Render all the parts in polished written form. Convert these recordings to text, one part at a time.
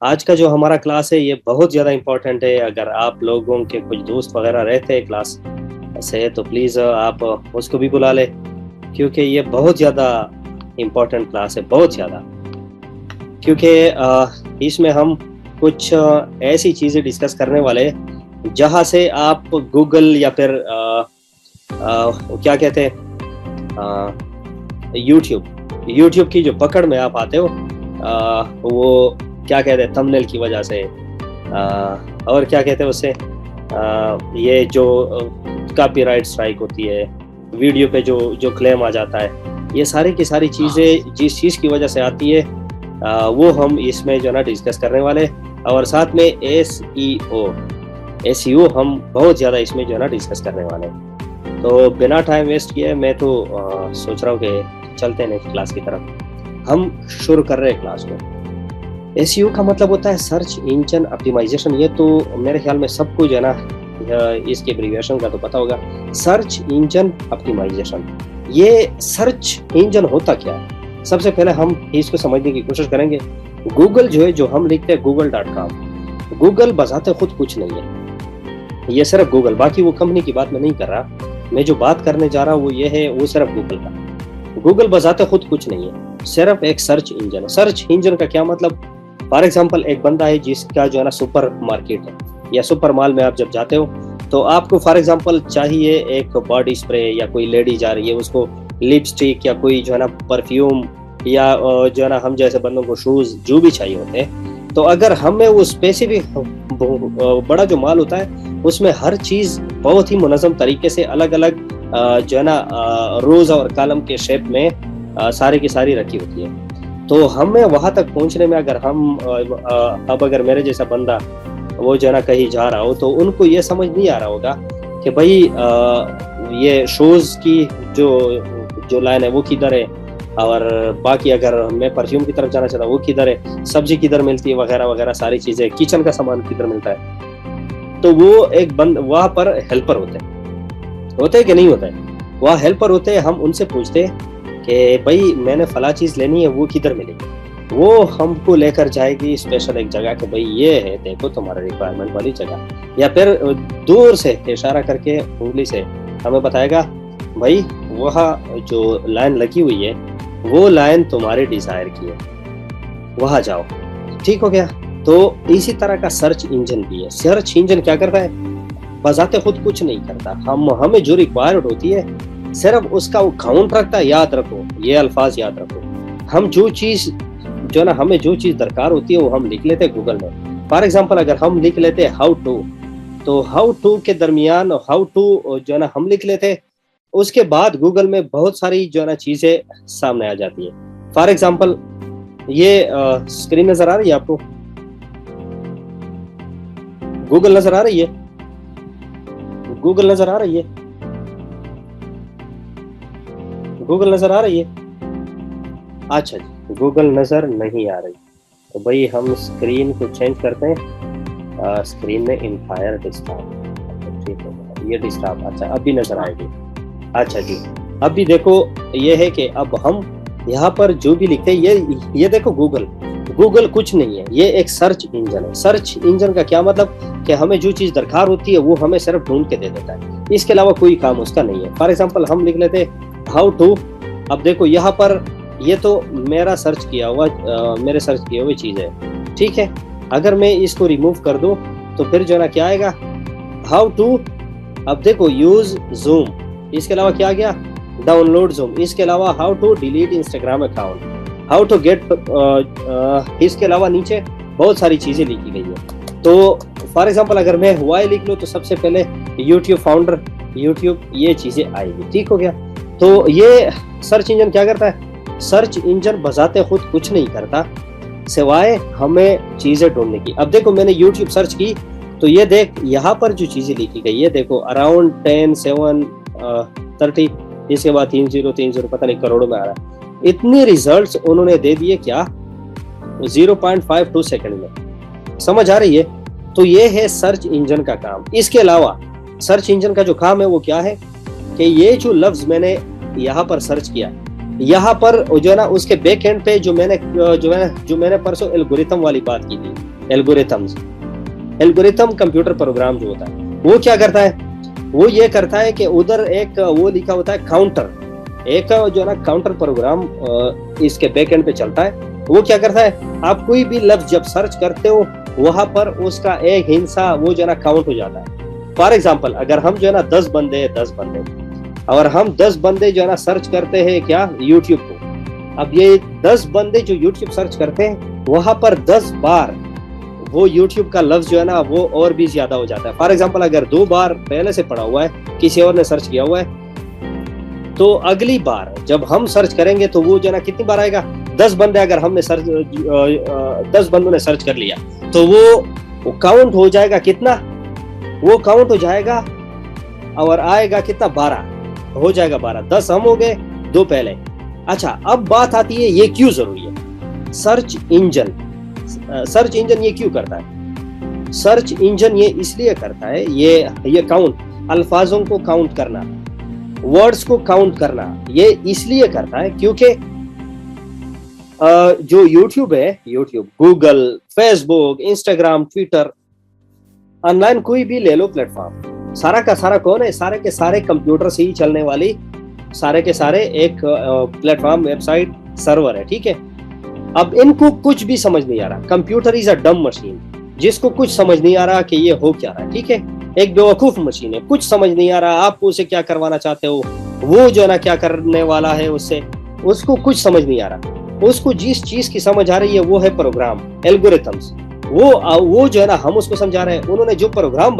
आज का जो हमारा क्लास है ये बहुत ज़्यादा इम्पोर्टेंट है। अगर आप लोगों के कुछ दोस्त वगैरह रहते हैं क्लास से तो प्लीज़ आप उसको भी बुला लें, क्योंकि ये बहुत ज़्यादा इम्पोर्टेंट क्लास है, बहुत ज़्यादा। क्योंकि इसमें हम कुछ ऐसी चीज़ें डिस्कस करने वाले हैं जहाँ से आप गूगल या फिर क्या कहते हैं, यूट्यूब की जो पकड़ में आप आते हो, वो क्या कहते हैं थंबनेल की वजह से, और क्या कहते हैं उससे, ये जो कॉपीराइट स्ट्राइक होती है, वीडियो पे जो जो क्लेम आ जाता है, ये सारी की सारी चीज़ें जिस चीज़ की वजह से आती है वो हम इसमें जो है ना डिस्कस करने वाले, और साथ में एसईओ हम बहुत ज़्यादा इसमें जो है ना डिस्कस करने वाले। तो बिना टाइम वेस्ट किए मैं तो सोच रहा हूँ कि चलते हैं नेक्स्ट क्लास की तरफ। हम शुरू कर रहे हैं क्लास को। एसईओ का मतलब होता है सर्च इंजन ऑप्टिमाइजेशन। ये तो मेरे ख्याल में सबको जो है ना इसके एब्रिविएशन का तो पता होगा, सर्च इंजन ऑप्टिमाइजेशन। ये सर्च इंजन होता क्या है, सबसे पहले हम इसको समझने की कोशिश करेंगे। गूगल जो है, जो हम लिखते हैं google.com, गूगल बजाते खुद कुछ नहीं है, ये सिर्फ गूगल, बाकी वो कंपनी की बात मैं नहीं कर रहा। मैं जो बात करने जा रहा हूँ वो ये है, वो सिर्फ गूगल का। गूगल बजाते खुद कुछ नहीं है, सिर्फ एक सर्च इंजन है। सर्च इंजन का क्या मतलब, फॉर एग्जाम्पल एक बंदा है जिसका जो है ना सुपर मार्केट है या सुपर मॉल में आप जब जाते हो तो आपको फॉर एग्जाम्पल चाहिए एक बॉडी स्प्रे, या कोई लेडी जा रही है उसको लिपस्टिक या कोई जो है ना परफ्यूम, या जो है ना हम जैसे बंदों को शूज जो भी चाहिए होते हैं। तो अगर हमें वो स्पेसिफिक बड़ा जो माल होता है उसमें हर चीज बहुत ही मुनज़्ज़म तरीके से अलग अलग जो है ना रोज और कॉलम के शेप में सारी की सारी रखी होती है। तो हमें वहां तक पहुंचने में अगर हम अब अगर मेरे जैसा बंदा वो जो है ना कहीं जा रहा हो तो उनको ये समझ नहीं आ रहा होगा कि भाई ये शूज की जो लाइन है वो किधर है, और बाकी अगर मैं परफ्यूम की तरफ जाना चाहता हूँ वो किधर है, सब्जी किधर मिलती है, वगैरह वगैरह सारी चीजें, किचन का सामान किधर मिलता है। तो वो एक बंद वहां पर हेल्पर होते हैं कि नहीं होता है, वह हेल्पर होते हैं। हम उनसे पूछते हैं कि भाई मैंने फला चीज लेनी है, वो किधर मिलेगी। वो हमको लेकर जाएगी स्पेशल एक जगह कि भाई ये है देखो तुम्हारा रिक्वायरमेंट वाली जगह, या फिर दूर से इशारा करके उंगली से हमें बताएगा भाई वह जो लाइन लगी हुई है वो लाइन तुम्हारे डिजायर की है, वहां जाओ। ठीक हो गया। तो इसी तरह का सर्च इंजन भी है। सर्च इंजन क्या करता है, बजाते खुद कुछ नहीं करता। हमें जो रिक्वायर्ड होती है सिर्फ उसका वो काउंट रखता है। याद रखो, ये अल्फाज याद रखो। हम जो चीज जो ना हमें जो चीज दरकार होती है वो हम लिख लेते हैं गूगल में। फॉर एग्जांपल अगर हम लिख लेते हैं हाउ टू, तो हाउ टू के दरमियान हाउ टू जो ना हम लिख लेते हैं, उसके बाद गूगल में बहुत सारी जो है ना चीजें सामने आ जाती है। फॉर एग्जांपल ये स्क्रीन नजर आ रही है आपको, गूगल नजर आ रही है, गूगल नजर आ रही है, गूगल नजर आ रही है। अच्छा जी, गूगल नजर नहीं आ रही तो भाई हम स्क्रीन को चेंज करते हैं। स्क्रीन में इंफायर डिस्टर्ब, ठीक है ये डिस्टर्ब, अच्छा अभी नजर आएगी। अच्छा जी, अभी देखो ये है कि अब हम यहाँ पर जो भी लिखते हैं ये देखो गूगल कुछ नहीं है, ये एक सर्च इंजन है। सर्च इंजन का क्या मतलब कि हमें जो चीज दरकार होती है वो हमें सिर्फ ढूंढ के दे देता है, इसके अलावा कोई काम उसका नहीं है। फॉर एग्जांपल हम लिख लेते हाउ टू, अब देखो यहाँ पर ये तो मेरा सर्च किया हुआ मेरे सर्च किए हुए चीज है, ठीक है। अगर मैं इसको रिमूव कर दूं तो फिर जो ना क्या आएगा, हाउ टू, अब देखो यूज जूम, इसके अलावा क्या आ गया, डाउनलोड जूम, इसके अलावा how to delete Instagram account, how to get, इसके अलावा नीचे बहुत सारी चीजें लिखी गई है। तो फॉर एग्जांपल अगर मैं वाई लिख लूँ तो सबसे पहले यूट्यूब फाउंडर, यूट्यूब, ये चीजें आएगी। ठीक हो गया। तो ये सर्च इंजन क्या करता है, सर्च इंजन बजाते खुद कुछ नहीं करता सिवाय हमें चीजें ढूंढने की। अब देखो मैंने यूट्यूब सर्च की तो ये देख यहाँ पर जो चीजें लिखी गई है देखो, अराउंड 10, 7, 30, इसके बाद 3030 पता नहीं करोड़ों में आ रहा है। इतने रिजल्ट्स उन्होंने दे दिए क्या, 0.52 सेकंड में। समझ आ रही है। तो ये है सर्च इंजन का काम। इसके अलावा सर्च इंजन का जो काम है वो क्या है कि ये जो लफ्ज मैंने यहाँ पर सर्च किया यहाँ पर जो है ना उसके बैक एंड पे जो मैंने परसों एल्गोरिथम वाली बात की थी, एल्गोरिथम कंप्यूटर प्रोग्राम जो होता है वो क्या करता है, वो ये करता है कि उधर एक वो लिखा होता है काउंटर, एक जो है ना काउंटर प्रोग्राम इसके बैक एंड पे चलता है। वो क्या करता है, आप कोई भी लफ्ज जब सर्च करते हो वहां पर उसका एक हिस्सा वो जो है ना काउंट हो जाता है। फॉर एग्जाम्पल अगर हम जो है ना 10 बंदे और हम 10 बंदे जो है ना सर्च करते हैं क्या, यूट्यूब को। अब ये 10 बंदे जो यूट्यूब सर्च करते हैं वहां पर 10 बार वो यूट्यूब का लफ्ज जो है ना वो और भी ज्यादा हो जाता है। फॉर एग्जाम्पल अगर 2 बार पहले से पढ़ा हुआ है, किसी और ने सर्च किया हुआ है, तो अगली बार जब हम सर्च करेंगे तो वो जो है ना कितनी बार आएगा, 10 बंदे अगर हमने 10 बंदों ने सर्च कर लिया तो वो काउंट हो जाएगा कितना, वो काउंट हो जाएगा और आएगा कितना, 12 हो जाएगा। 12, 10 हम हो गए, 2 पहले। अच्छा अब बात आती है ये क्यों जरूरी है। सर्च इंजन ये क्यों करता है, सर्च इंजन ये इसलिए करता है, ये काउंट, अल्फाजों को काउंट करना, वर्ड्स को काउंट करना, ये इसलिए करता है क्योंकि जो यूट्यूब है, Google, Facebook, Instagram, Twitter, online कोई भी ले लो प्लेटफॉर्म, सारा का सारा कौन है, सारे के सारे कंप्यूटर से ही चलने वाली, सारे के सारे एक प्लेटफॉर्म, वेबसाइट, सर्वर है, ठीक है। अब इनको कुछ भी समझ नहीं आ रहा, कंप्यूटर इज अ डम मशीन, जिसको कुछ समझ नहीं आ रहा कि ये हो क्या रहा है, ठीक है। एक बेवकूफ मशीन है, कुछ समझ नहीं आ रहा आप उसे क्या करवाना चाहते हो, वो जो है ना क्या करने वाला है उससे, उसको कुछ समझ नहीं आ रहा। उसको जिस चीज की समझ आ रही है वो है प्रोग्राम, एल्गोरिथम्स। वो जो है ना हम उसको समझा रहे हैं। उन्होंने जो प्रोग्राम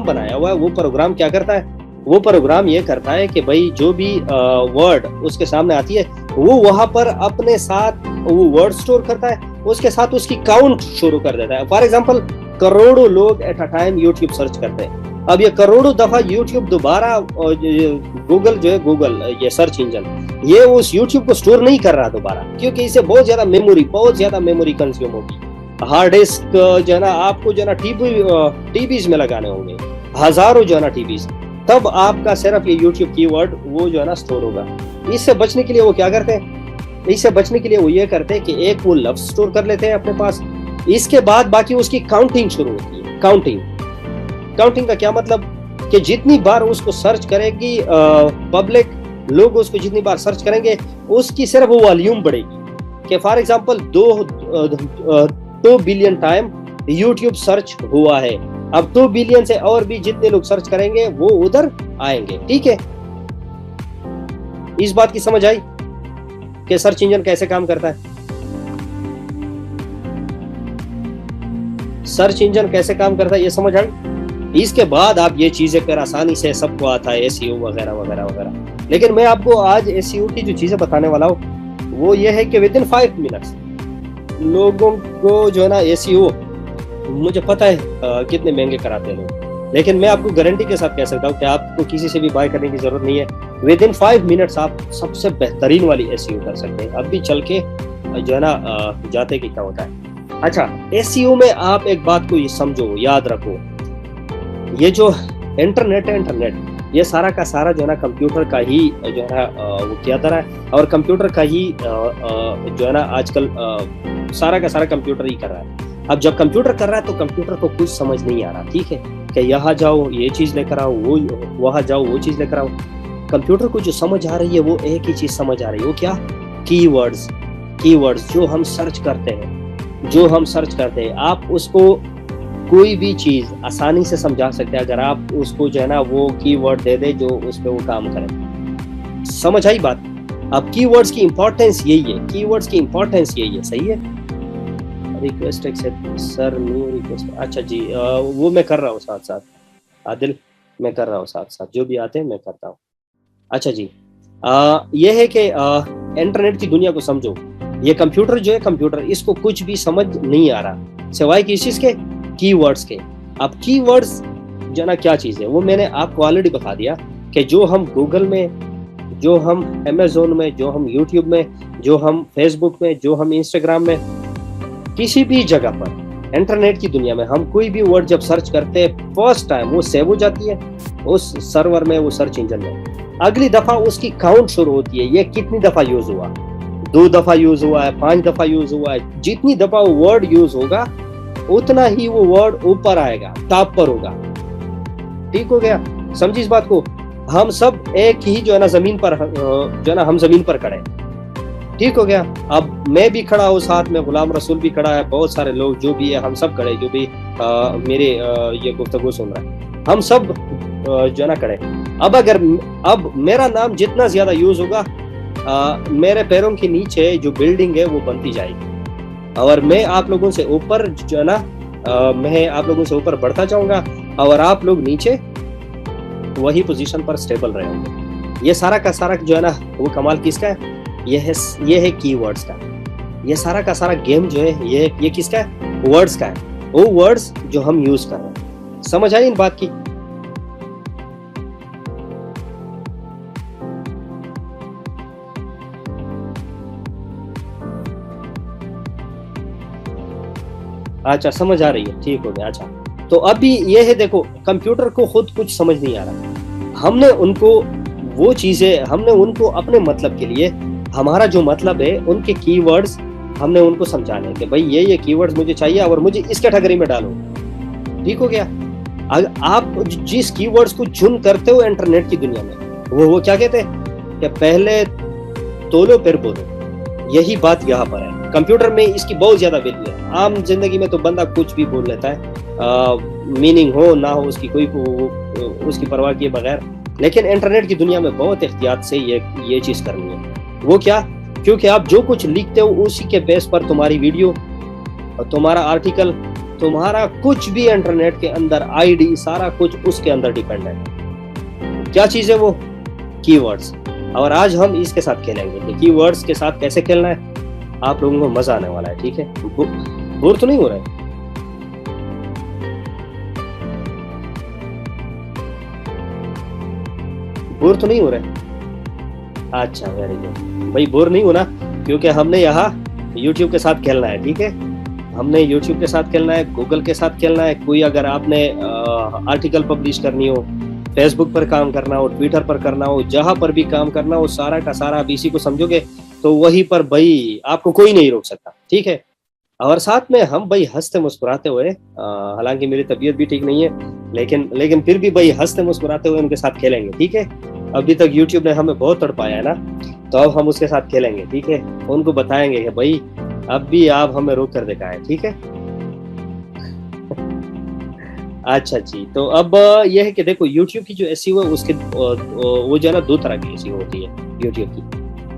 बनाया हुआ है, वो प्रोग्राम क्या करता है, वो प्रोग्राम ये करता है कि भाई जो भी वर्ड उसके सामने आती है वो वहां पर अपने साथ वो वर्ड स्टोर करता है, उसके साथ उसकी काउंट शुरू कर देता है। फॉर एग्जांपल करोड़ों लोग at a time YouTube search करते हैं। अब ये करोड़ों दफा यूट्यूब दोबारा, गूगल ये सर्च इंजन, ये उस यूट्यूब को स्टोर नहीं कर रहा दोबारा, क्योंकि इसे बहुत ज्यादा मेमोरी कंज्यूम होगी। हार्ड डिस्क जो है ना आपको जो है ना टीबीज में लगाने होंगे, हजारों जो है ना टीबीज, तब आपका सिर्फ ये यूट्यूब कीवर्ड वो जो है ना स्टोर होगा। इससे बचने के लिए वो क्या करते हैं, इससे बचने के लिए वो ये करते हैं कि एक वो लफ्ज स्टोर कर लेते हैं अपने पास, इसके बाद बाकी उसकी काउंटिंग शुरू होती है। काउंटिंग का क्या मतलब कि जितनी बार उसको सर्च करेगी पब्लिक, लोग उसको जितनी बार सर्च करेंगे उसकी सिर्फ वो वॉल्यूम बढ़ेगी। कि for example 2 billion time YouTube search हुआ है, अब 2 बिलियन से और भी जितने लोग सर्च करेंगे वो उधर आएंगे, ठीक है। इस बात की समझ आई कि सर्च इंजन कैसे काम करता है, सर्च इंजन कैसे काम करता है, ये समझ आई। इसके बाद आप ये चीजें फिर आसानी से सबको आता है, एसईओ वगैरह वगैरह वगैरह। लेकिन मैं आपको आज एसईओ की जो चीजें बताने वाला हूँ वो ये है कि विद इन 5 मिनट्स लोगों को जो है ना एसईओ, मुझे पता है कितने महंगे कराते हैं लोग, लेकिन मैं आपको गारंटी के साथ कह सकता हूँ कि आपको किसी से भी बाय करने की जरूरत नहीं है। विद इन 5 मिनट्स आप सबसे बेहतरीन वाली एसईओ कर सकते हैं। अब भी चल के जो है ना जाते कि क्या होता है। अच्छा, एसईओ में आप एक बात को ये समझो, याद रखो, ये जो इंटरनेट है, ये सारा का सारा जो है ना कंप्यूटर का ही जो है वो किया जा रहा है, और कंप्यूटर का ही जो है ना आजकल सारा का सारा कंप्यूटर ही कर रहा है। अब जब कंप्यूटर कर रहा है तो कंप्यूटर को कुछ समझ नहीं आ रहा, ठीक है, कि यहाँ जाओ ये चीज लेकर आओ, वो वहां जाओ वो चीज लेकर आओ। कंप्यूटर को जो समझ आ रही है वो एक ही चीज समझ आ रही है, वो क्या, कीवर्ड्स जो हम सर्च करते हैं, आप उसको कोई भी चीज आसानी से समझा सकते हैं अगर आप उसको जो है ना वो कीवर्ड दे दे जो उस पे वो काम करे। समझ आई बात। अब कीवर्ड्स की इंपॉर्टेंस यही है, सही है। Request accept sir, new request, अच्छा जी, वो मैं कर रहा हूँ साथ आदिल, मैं कर रहा हूँ साथ जो भी आते हैं मैं करता हूँ। अच्छा जी, ये है कि इंटरनेट की दुनिया को समझो। ये कंप्यूटर जो है, कंप्यूटर इसको कुछ भी समझ नहीं आ रहा सिवाय किस चीज के, कीवर्ड्स के। अब कीवर्ड्स जो ना क्या चीज है वो मैंने आपको ऑलरेडी बता दिया कि जो हम गूगल में, जो हम अमेज़न में, जो हम यूट्यूब में, जो हम फेसबुक में, जो हम इंस्टाग्राम में, किसी भी जगह पर इंटरनेट की दुनिया में हम कोई भी वर्ड जब सर्च करते हैं फर्स्ट टाइम वो सेव हो जाती है उस सर्वर में, वो सर्च इंजन में। अगली दफा उसकी काउंट शुरू होती है, ये कितनी दफा यूज हुआ, 2 दफा यूज हुआ है, 5 दफा यूज हुआ है। जितनी दफा वो वर्ड यूज होगा उतना ही वो वर्ड ऊपर आएगा, टॉप पर होगा। ठीक हो गया, समझी इस बात को। हम सब एक ही जो है ना जमीन पर, जो है ना हम जमीन पर खड़े हैं। ठीक हो गया। अब मैं भी खड़ा हूँ, साथ में गुलाम रसूल भी खड़ा है, बहुत सारे लोग जो भी है, हम सब खड़े, जो भी मेरे ये गुफ्तगू सुन रहा है, हम सब जो है ना खड़े। अब मेरा नाम जितना ज्यादा यूज होगा, मेरे पैरों के नीचे जो बिल्डिंग है वो बनती जाएगी, और मैं आप लोगों से ऊपर जो है ना, मैं आप लोगों से ऊपर बढ़ता जाऊंगा, और आप लोग नीचे वही पोजीशन पर स्टेबल रहेंगे। ये सारा का सारा जो है ना वो कमाल किसका है? ये है कीवर्ड्स का। ये सारा का सारा गेम जो है ये किसका है? वर्ड्स का है। वो वर्ड्स जो हम यूज कर रहे हैं। समझ आई इन बात की? अच्छा, समझ आ रही है, ठीक हो गया। अच्छा, तो अभी ये है, देखो कंप्यूटर को खुद कुछ समझ नहीं आ रहा। हमने उनको अपने मतलब के लिए, हमारा जो मतलब है उनके कीवर्ड्स हमने उनको समझाने कि भाई ये कीवर्ड्स मुझे चाहिए और मुझे इस कैटेगरी में डालो। ठीक हो गया। आप जिस कीवर्ड्स को चुन करते हो इंटरनेट की दुनिया में, वो क्या कहते हैं कि पहले तोलो फिर बोलो। यही बात यहाँ पर है। कंप्यूटर में इसकी बहुत ज्यादा वैल्यू है। आम जिंदगी में तो बंदा कुछ भी बोल लेता है, मीनिंग हो ना हो उसकी उसकी परवाह किए बगैर, लेकिन इंटरनेट की दुनिया में बहुत एहतियात से ये चीज करनी है। वो क्या? क्योंकि आप जो कुछ लिखते हो उसी के बेस पर तुम्हारी वीडियो और तुम्हारा आर्टिकल, तुम्हारा कुछ भी इंटरनेट के अंदर आईडी, सारा कुछ उसके अंदर डिपेंड है। क्या चीज है वो? कीवर्ड्स। और आज हम इसके साथ खेलेंगे कि कीवर्ड्स के साथ कैसे खेलना है। आप लोगों को मजा आने वाला है। ठीक है, बोर तो नहीं हो रहा है? बोर तो नहीं हो रहा है? अच्छा, वेरी गुड भाई, बोर नहीं होना, क्योंकि हमने यहाँ YouTube के साथ खेलना है। ठीक है, हमने YouTube के साथ खेलना है, गूगल के साथ खेलना है। कोई अगर आपने आर्टिकल पब्लिश करनी हो, फेसबुक पर काम करना हो, ट्विटर पर करना हो, जहां पर भी काम करना हो, सारा का सारा आप इसी को समझोगे तो वहीं पर भाई आपको कोई नहीं रोक सकता। ठीक है, और साथ में हम भाई हंसते मुस्कुराते हुए, हालांकि मेरी तबीयत भी ठीक नहीं है, लेकिन फिर भी भाई हंसते मुस्कुराते हुए उनके साथ खेलेंगे। ठीक है, अभी तक YouTube ने हमें बहुत तड़पाया है ना, तो अब हम उसके साथ खेलेंगे। ठीक है, उनको बताएंगे कि भाई अब भी आप हमें रोक कर दिखाए। ठीक है। अच्छा जी, तो अब यह है कि देखो YouTube की जो एसईओ है उसके वो जो है ना 2 तरह की एसईओ होती है YouTube की।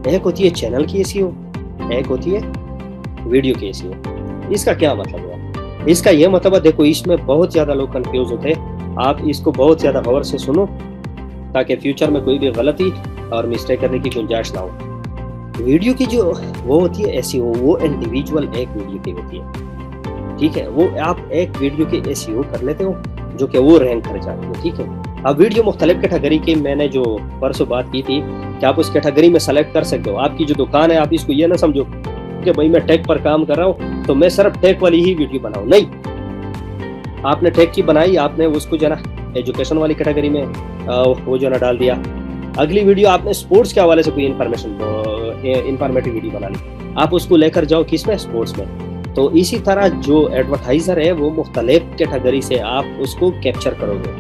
एक होती है चैनल की एसईओ, एक होती है वीडियो की एसईओ। इसका क्या मतलब है? इसका यह मतलब है, देखो इसमें बहुत ज्यादा लोग कंफ्यूज होते हैं। आप इसको बहुत ज्यादा गौर से सुनो ताकि फ्यूचर में कोई भी गलती और मिस्टेक करने की गुंजाइश ना हो। वीडियो की जो वो होती है एसईओ, वो इंडिविजुअल एक वीडियो की होती है। ठीक है, वो आप एक वीडियो के एसईओ कर लेते हो जो कि वो रैंक कर जाती है। ठीक है, अब वीडियो मुख्तलिफ कैटेगरी की, मैंने जो परसों बात की थी कि आप उस कैटेगरी में सेलेक्ट कर सकते हो। आपकी जो दुकान है, आप इसको ये ना समझो कि भाई मैं टेक पर काम कर रहा हूँ तो मैं सिर्फ टेक वाली ही वीडियो बनाऊँ। नहीं, आपने टेक की बनाई, आपने उसको जो ना एजुकेशन वाली कैटेगरी में वो जो ना डाल दिया। अगली वीडियो आपने स्पोर्ट्स के हवाले से कोई इंफॉर्मेटिव वीडियो बना ली, आप उसको लेकर जाओ किसमें? स्पोर्ट्स में। तो इसी तरह जो एडवर्टाइजर है वो मुख्तलिफ कैटेगरी से आप उसको कैप्चर करोगे।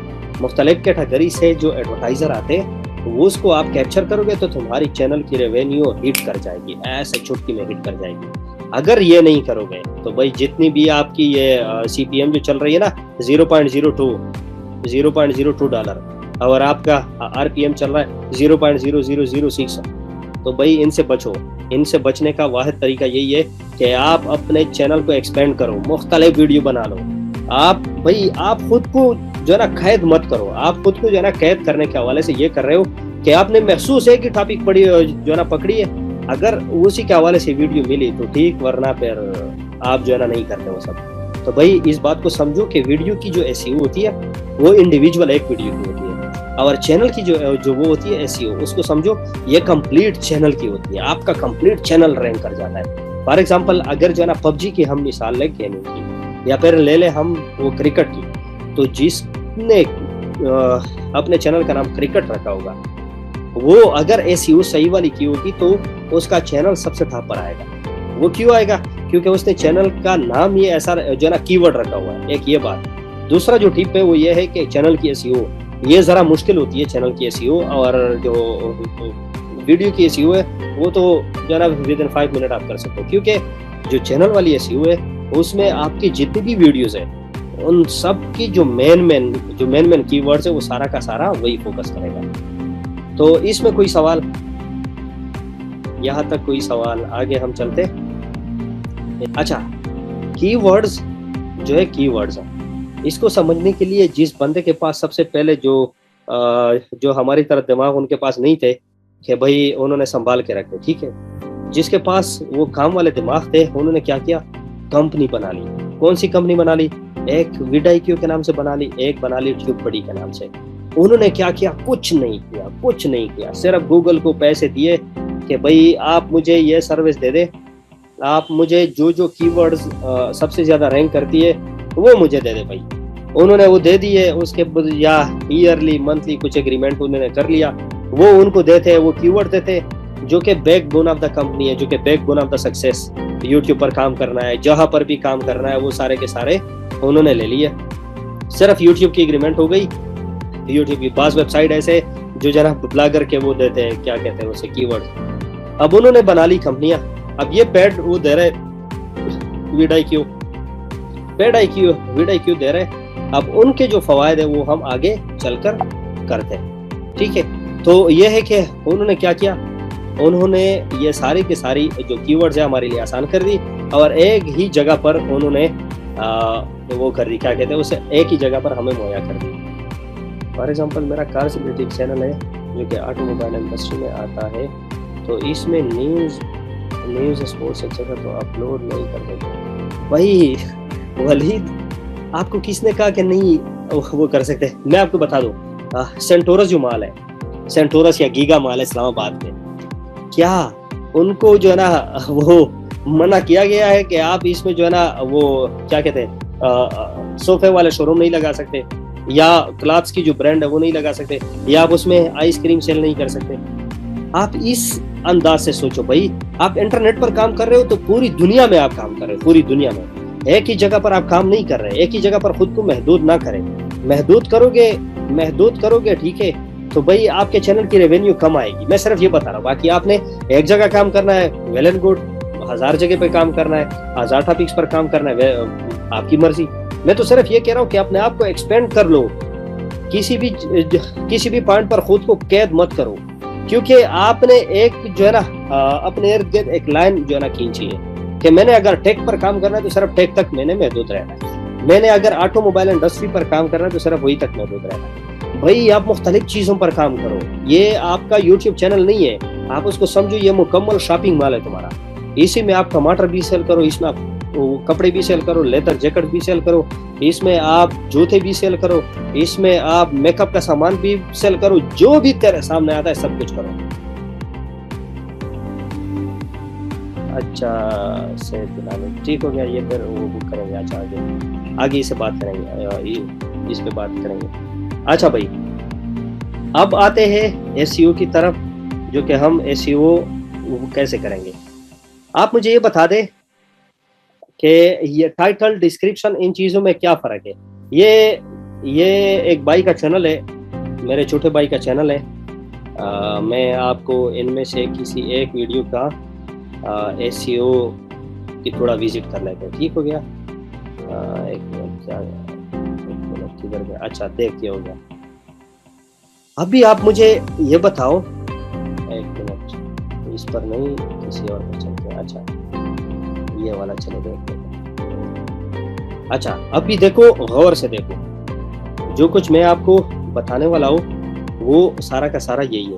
मुख्तलिफ कैटेगरी से जो एडवर्टाइजर आते हैं वो उसको आप कैप्चर करोगे तो तुम्हारी चैनल की रेवेन्यू हिट कर जाएगी, ऐसे चुटकी में हिट कर जाएगी। अगर ये नहीं करोगे तो भाई जितनी भी आपकी ये CPM जो चल रही है ना 0.02 डॉलर, और आपका RPM चल रहा है 0.0006, तो भाई इनसे बचो। इनसे बचने का वाहिद तरीका यही है कि आप अपने चैनल को एक्सपेंड करो, मुख्तलिफ वीडियो बना लो। आप खुद को जो है ना कैद मत करो। आप खुद को जो है ना कैद करने के हवाले से ये कर रहे हो कि आपने महसूस है कि टॉपिक पढ़ी जो है ना पकड़ी है, अगर उसी के हवाले से वीडियो मिली तो ठीक, वरना फिर आप जो है ना नहीं करते वो सब। तो भाई इस बात को समझो कि वीडियो की जो एसईओ होती है वो इंडिविजुअल एक वीडियो की होती है, और चैनल की जो वो होती है एसईओ, उसको समझो ये कंप्लीट चैनल की होती है। आपका कंप्लीट चैनल रैंक कर जाता है। फॉर एग्जांपल अगर जो है ना PUBG की हम मिसाल ले गेमिंग की, या फिर ले ले हम वो क्रिकेट की, तो जिसने अपने चैनल का नाम क्रिकेट रखा होगा वो अगर एसईओ सही वाली की होगी तो उसका चैनल सबसे टॉप पर आएगा। वो क्यों आएगा? क्योंकि उसने चैनल का नाम ये ऐसा जो है ना कीवर्ड रखा हुआ है। एक ये बात। दूसरा जो टिप है वो ये है कि चैनल की एसईओ ये जरा मुश्किल होती है, चैनल की एसईओ, और जो वीडियो की एसईओ है वो तो जो है ना विद इन 5 मिनट आप कर सकते हो, क्योंकि जो चैनल वाली एसईओ है उसमें आपकी जितनी भी वीडियोस है उन सब की जो मेन कीवर्ड्स है वो सारा का सारा वही फोकस करेगा। तो इसमें कोई सवाल? यहाँ तक कोई सवाल? आगे हम चलते। अच्छा, कीवर्ड्स जो है कीवर्ड्स इसको समझने के लिए जिस बंदे के पास सबसे पहले जो हमारी तरह दिमाग उनके पास नहीं थे कि भाई उन्होंने संभाल के रखे, ठीक है, जिसके पास वो काम वाले दिमाग थे उन्होंने क्या किया? कंपनी बना ली। कौन सी कंपनी बना ली? एक vidIQ के नाम से बना ली, एक बना ली TubeBuddy के नाम से। उन्होंने क्या किया? कुछ नहीं किया, सिर्फ गूगल को पैसे दिए कि भाई आप मुझे ये सर्विस दे दे, आप मुझे जो कीवर्ड्स सबसे ज्यादा रैंक करती है वो मुझे दे दे भाई। उन्होंने वो दे दिए, उसके या ईयरली मंथली कुछ एग्रीमेंट उन्होंने कर लिया, वो उनको देते, वो कीवर्ड देते जो कि बैकबोन ऑफ द कंपनी है, जो कि backbone of the success. YouTube पर काम करना है, जहां पर भी काम करना है, वो सारे के सारे उन्होंने ले लिए। सिर्फ यूट्यूब की एग्रीमेंट हो गई। यूट्यूब की पास वेबसाइट ऐसे जो जरा ब्लॉगर के वो देते हैं, क्या कहते हैं उसे, कीवर्ड। अब उन्होंने बना ली कंपनियां। अब ये पेड वो दे रहे vidIQ दे रहे। अब उनके जो फवायद है वो हम आगे चलकर करते हैं, ठीक है। तो ये है कि उन्होंने क्या किया? उन्होंने ये सारी की सारी जो कीवर्ड्स है हमारे लिए आसान कर दी, और एक ही जगह पर उन्होंने वो कर दी, क्या कहते हैं उसे, एक ही जगह पर हमें मुहैया कर दी। फॉर एग्जांपल मेरा कार से रिलेटेड चैनल है जो कि ऑटोमोबाइल इंडस्ट्री में आता है, तो इसमें न्यूज़ स्पोर्ट्स एक्सेट्रा तो अपलोड नहीं कर देते। वही वलीद, आपको किसने कहा कि नहीं वो कर सकते? मैं आपको बता दूं, सेंटोरस जो माल है, सेंटोरस या गीगा माल है इस्लामाबाद में, क्या उनको जो है ना वो मना किया गया है कि आप इसमें जो है ना वो क्या कहते हैं सोफे वाले शोरूम नहीं लगा सकते, या क्लॉथ्स की जो ब्रांड है वो नहीं लगा सकते, या आप उसमें आइसक्रीम सेल नहीं कर सकते? आप इस अंदाज से सोचो भाई, आप इंटरनेट पर काम कर रहे हो तो पूरी दुनिया में आप काम कर रहे हो, पूरी दुनिया में। एक ही जगह पर आप काम नहीं कर रहे, एक ही जगह पर खुद को महदूद ना करें। महदूद करोगे ठीक है, तो भाई आपके चैनल की रेवेन्यू कम आएगी। मैं सिर्फ ये बता रहा हूँ, बाकी आपने एक जगह काम करना है, वेल एंड गुड। 1000 जगह पे काम करना है, 1000 टॉपिक्स पर काम करना है, आपकी मर्जी। मैं तो सिर्फ ये कह रहा हूँ कि अपने आप को एक्सपेंड कर लो, किसी भी पॉइंट पर खुद को कैद मत करो, क्योंकि आपने एक जो है ना अपने इर्द गिर्द एक लाइन जो है ना खींची है कि मैंने अगर टेक पर काम करना है तो सिर्फ टेक तक मैंने महदूद रहना है, मैंने अगर ऑटोमोबाइल इंडस्ट्री पर काम करना है तो सिर्फ वही तक महदूद रहना है। भाई आप मुख्तलिफ चीजों पर काम करो, ये आपका यूट्यूब चैनल नहीं है, आप उसको समझो ये मुकम्मल शॉपिंग मॉल है तुम्हारा। इसी में आप टमाटर भी सेल करो, इसमें आप कपड़े भी सेल करो, लेदर जैकेट भी सेल करो, इसमें आप जूते भी सेल करो, इसमें आप मेकअप का सामान भी सेल करो, जो भी तेरे सामने आता है सब कुछ करो। अच्छा से ठीक हो गया, ये फिर वो बुक करेंगे। अच्छा आगे इसे बात करेंगे, इस पे बात करेंगे। अच्छा भाई, अब आते हैं एसईओ की तरफ, जो कि हम एसईओ कैसे करेंगे। आप मुझे ये बता दें कि ये टाइटल, डिस्क्रिप्शन, इन चीज़ों में क्या फ़र्क है। ये एक भाई का चैनल है, मेरे छोटे भाई का चैनल है। मैं आपको इनमें से किसी एक वीडियो का एसईओ की थोड़ा विजिट कर लेते हैं, ठीक हो गया। एक मिनट किधर गया? अच्छा देखिए हो गया। अभी आप मुझे ये बताओ, एक मिनट, इस पर नहीं किसी और पर चलते हैं। अच्छा ये वाला चले देखते हैं। अच्छा अभी देखो, गौर से देखो, जो कुछ मैं आपको बताने वाला हूँ वो सारा का सारा यही है।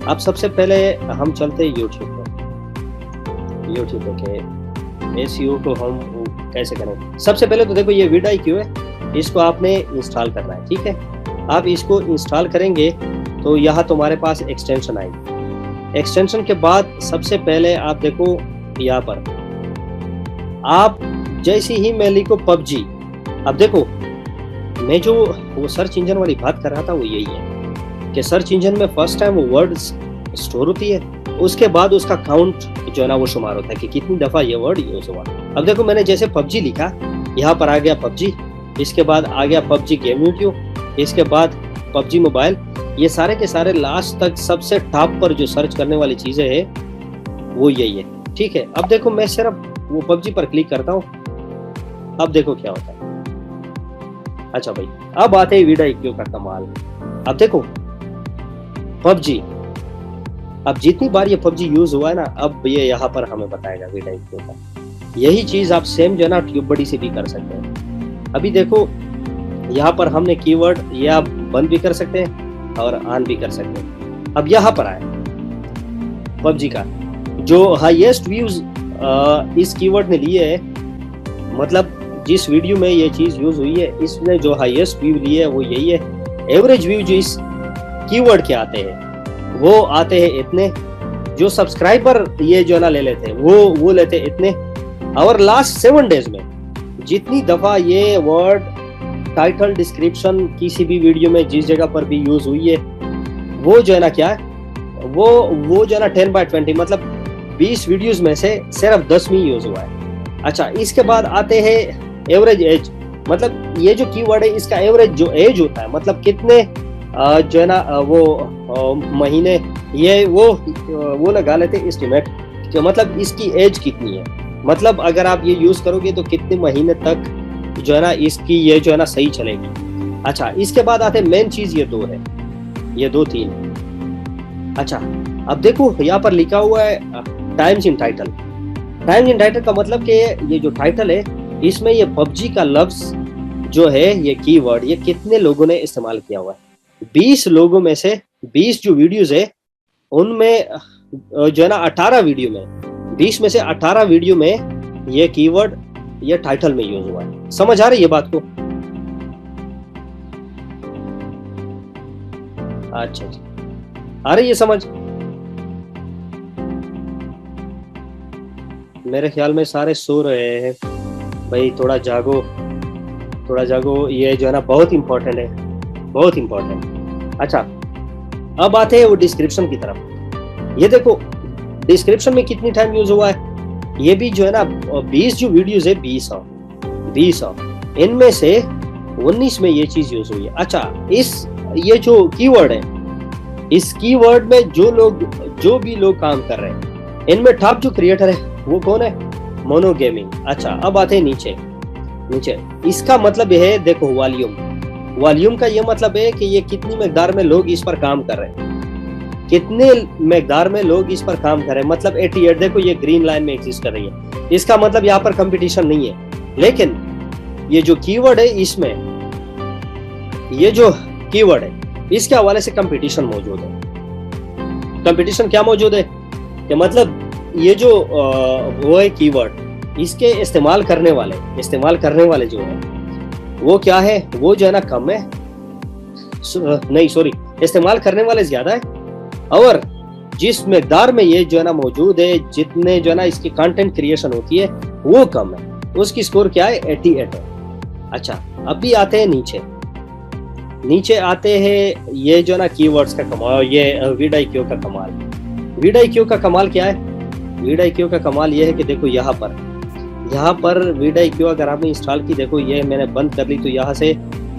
अब सबसे पहले हम चलते हैं यूट्यूब पे के एसईओ को हम कैसे करें। सबसे पहले तो देखो ये vidIQ है, इसको आपने इंस्टॉल करना है, ठीक है। आप इसको इंस्टॉल करेंगे तो यहाँ तुम्हारे पास एक्सटेंशन आएगी। एक्सटेंशन के बाद सबसे पहले आप देखो यहाँ पर, आप जैसे ही मैं लिखो PUBG, अब देखो मैं जो वो सर्च इंजन वाली बात कर रहा था वो यही है। कि सर्च इंजन में फर्स्ट टाइम वो वर्ड स्टोर होती है, उसके बाद उसका काउंट जो है ना वो शुमार होता है कि कितनी दफा ये वर्ड यूज हुआ। अब देखो मैंने जैसे पबजी लिखा, यहाँ पर आ गया पबजी, इसके बाद आ गया पबजी गेम यूट्यूब, इसके बाद पबजी मोबाइल, ये सारे के सारे लास्ट तक सबसे टॉप पर जो सर्च करने वाली चीजें है वो यही है। ठीक है, अब देखो मैं सिर्फ वो पबजी पर क्लिक करता हूँ, अब देखो क्या होता है। अच्छा भाई, अब आते हैं vidIQ का कमाल। अब देखो पबजी, अब जितनी बार ये पबजी यूज हुआ है ना, अब ये यहाँ पर हमें बताएगा vidIQ का। यही चीज आप सेम जो है ना ट्यूबबडी से भी कर सकते हैं। अभी देखो यहाँ पर हमने कीवर्ड ये आप बंद भी कर सकते हैं और ऑन भी कर सकते हैं। अब यहाँ पर आए पबजी का जो हाईएस्ट व्यूज इस कीवर्ड ने लिए है, मतलब जिस वीडियो में ये चीज यूज हुई है इसने जो हाईएस्ट व्यू लिए है वो यही है। एवरेज व्यू जो इस कीवर्ड के आते हैं वो आते हैं इतने, जो सब्सक्राइबर ये जो ना ले लेते हैं वो लेते हैं इतने। और लास्ट 7 डेज में जितनी दफा ये वर्ड टाइटल डिस्क्रिप्शन किसी भी वीडियो में जिस जगह पर भी यूज हुई है वो जो है ना क्या है, वो जो है ना 10/20, मतलब 20 वीडियोस में से सिर्फ 10वीं यूज हुआ है। अच्छा, इसके बाद आते हैं एवरेज एज, मतलब ये जो कीवर्ड है इसका एवरेज जो एज होता है, मतलब कितने जो है ना वो महीने ये वो लगा लेते हैं एस्टिमेट, तो मतलब इसकी एज कितनी है, मतलब अगर आप ये यूज करोगे तो कितने महीने तक जो है ना इसकी ये जो है ना सही चलेगी। अच्छा, इसके बाद आते हैं मेन चीज, ये 2 है, ये 2-3। अच्छा, अब देखो यहाँ पर लिखा हुआ है times in title. Times in title का मतलब कि ये जो टाइटल है इसमें ये पबजी का लफ्ज जो है, ये कीवर्ड, ये कितने लोगों ने इस्तेमाल किया हुआ है। 20 लोगों में से 20 जो वीडियोस है उनमें जो है ना 18 वीडियो में, 20 में से 18 वीडियो में ये कीवर्ड ये टाइटल में यूज हुआ है। समझ आ रही है बात को? अच्छा, आ रही है समझ? मेरे ख्याल में सारे सो रहे हैं भाई, थोड़ा जागो, थोड़ा जागो, ये जो है ना बहुत इंपॉर्टेंट है, बहुत इंपॉर्टेंट। अच्छा, अब आते हैं वो डिस्क्रिप्शन की तरफ। ये देखो डिस्क्रिप्शन में कितनी टाइम यूज हुआ है, ये भी जो है ना 20 जो वीडियोस है 20 इनमें से 19 में ये चीज यूज हुई है। अच्छा, ये जो कीवर्ड है, इस कीवर्ड में जो भी लोग काम कर रहे हैं इनमें टॉप जो क्रिएटर है वो कौन है? Mono gaming. अच्छा, अब आते हैं नीचे। इसका मतलब यह है, देखो वॉल्यूम का ये मतलब है कि ये कितनी मकदार में लोग इस पर काम कर रहे हैं, कितने मकदार में लोग इस पर काम कर रहे हैं, मतलब 88। देखो ये ग्रीन लाइन में एग्जिस्ट कर रही है, इसका मतलब यहाँ पर कंपटीशन नहीं है। लेकिन ये जो कीवर्ड है इसमें, ये जो कीवर्ड है इसके हवाले से कंपटीशन मौजूद है। कंपटीशन क्या मौजूद है कि मतलब ये जो वो है कीवर्ड, इसके इस्तेमाल करने वाले जो है वो क्या है, वो जो है ना कम है, नहीं सॉरी, इस्तेमाल करने वाले ज्यादा है, और जिस मकदार में ये जो है ना मौजूद है, जितने जो है ना इसकी कंटेंट क्रिएशन होती है वो कम है, उसकी स्कोर क्या है? 88 है। अच्छा, अभी आते हैं नीचे आते हैं ये जो है ना कीवर्ड्स का कमाल, ये vidIQ का कमाल। vidIQ का कमाल क्या है? vidIQ का कमाल ये है कि देखो यहाँ पर vidIQ अगर आपने इंस्टॉल की, देखो ये मैंने बंद कर ली, तो यहाँ से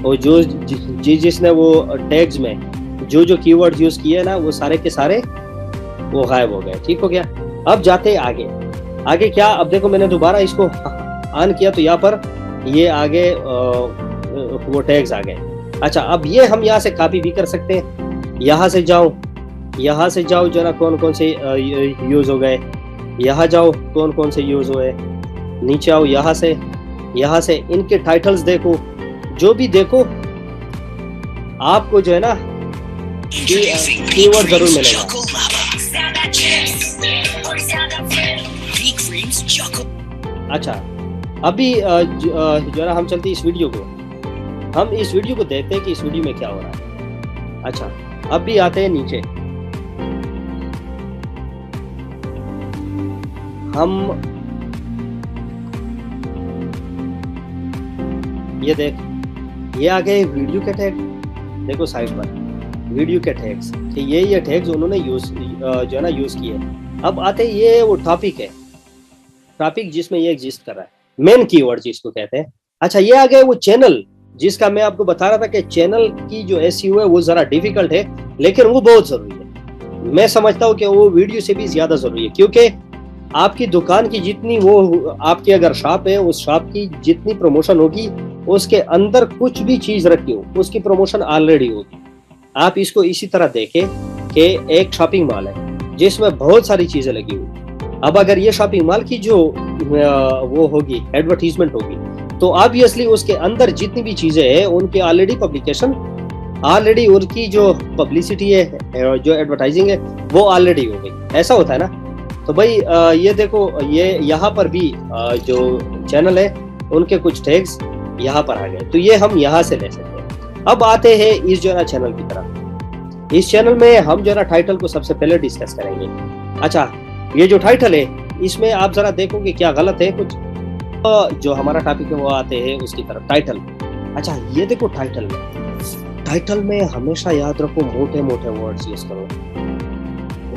और जिसने वो टैग्स में जो कीवर्ड्स यूज किए ना वो सारे के सारे वो गायब हो गए। ठीक हो गया। अब जाते हैं आगे क्या, अब देखो मैंने दोबारा इसको ऑन किया तो यहाँ पर ये आगे वो टैग्स आ गए। अच्छा, अब ये हम यहाँ से कॉपी भी कर सकते हैं, यहाँ से जाओ जो ना कौन से यूज हो गए, यहाँ जाओ कौन से यूज हुए, नीचे आओ, यहाँ से इनके टाइटल्स देखो, जो भी देखो आपको जो है ना कीवर्ड जरूर मिलेगा। अच्छा, अभी जो है ना हम चलते इस वीडियो को देखते हैं कि इस वीडियो में क्या हो रहा है। अच्छा, अभी आते हैं नीचे, हम ये देख, ये आ गए वीडियो के टैग, देखो साइड पर वीडियो के टैग्स कि ये टैग्स उन्होंने यूज जो है ना यूज किए। अब आते ये वो टॉपिक है, टॉपिक जिसमें ये एग्जिस्ट कर रहा है, मेन कीवर्ड जिसको कहते हैं। अच्छा, ये आ गए वो चैनल जिसका मैं आपको बता रहा था कि चैनल की जो एसईओ है वो जरा डिफिकल्ट है, लेकिन वो बहुत जरूरी है। मैं समझता हूँ कि वो वीडियो से भी ज्यादा जरूरी है, क्योंकि आपकी दुकान की जितनी वो आपकी अगर शॉप है, उस शॉप की जितनी प्रमोशन होगी, उसके अंदर कुछ भी चीज रखी हो उसकी प्रमोशन ऑलरेडी होगी। आप इसको इसी तरह देखें कि एक शॉपिंग मॉल है जिसमें बहुत सारी चीजें लगी हुई। अब अगर ये शॉपिंग मॉल की जो वो होगी एडवर्टीजमेंट होगी, तो ऑब्वियसली उसके अंदर जितनी भी चीजें हैं उनकी ऑलरेडी पब्लिकेशन, ऑलरेडी उनकी जो पब्लिसिटी है, जो एडवर्टाइजिंग है, वो ऑलरेडी हो गई। ऐसा होता है ना। तो भाई ये देखो, ये यहाँ पर भी जो चैनल है उनके कुछ टैग्स यहाँ पर आ गए, तो ये हम यहाँ से ले सकते हैं। अब आते हैं इस जो है ना चैनल की तरफ। इस चैनल में हम जो है ना टाइटल को सबसे पहले डिस्कस करेंगे। अच्छा, ये जो टाइटल है इसमें आप जरा देखोगे क्या गलत है कुछ, जो हमारा टॉपिक है वो आते हैं उसकी तरफ, टाइटल। अच्छा, ये देखो टाइटल में हमेशा याद रखो मोटे मोटे वर्ड्स यूज करो,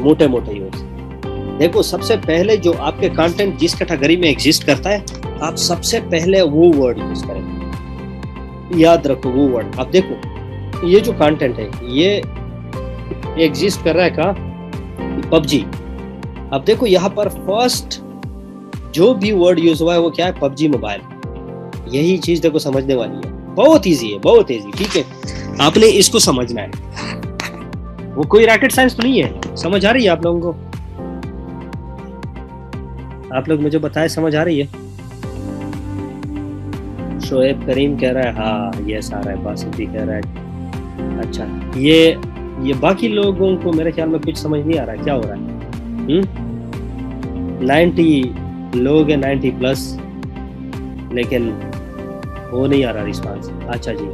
मोटे मोटे यूज। देखो, सबसे पहले जो आपके कंटेंट जिस कैटेगरी में एग्जिस्ट करता है, आप सबसे पहले वो वर्ड यूज करें, याद रखो वो वर्ड। अब देखो, ये जो कंटेंट है ये एग्जिस्ट कर रहा है का पबजी। अब देखो यहाँ पर फर्स्ट जो भी वर्ड यूज हुआ है वो क्या है, पबजी मोबाइल। यही चीज देखो समझने वाली है, बहुत इजी है, बहुत इजी। ठीक है, आपने इसको समझना है, वो कोई रॉकेट साइंस तो नहीं है। समझ आ रही है आप लोगों को? आप लोग मुझे बताएं, समझ आ रही है? शोएब करीम कह रहा है हाँ यस आ रहा है, बासित भी कह रहा है। अच्छा, ये बाकी लोगों को मेरे ख्याल में कुछ समझ नहीं आ रहा क्या हो रहा है। 90 लोग हैं, 90 प्लस, लेकिन वो नहीं आ रहा रिस्पांस। अच्छा जी,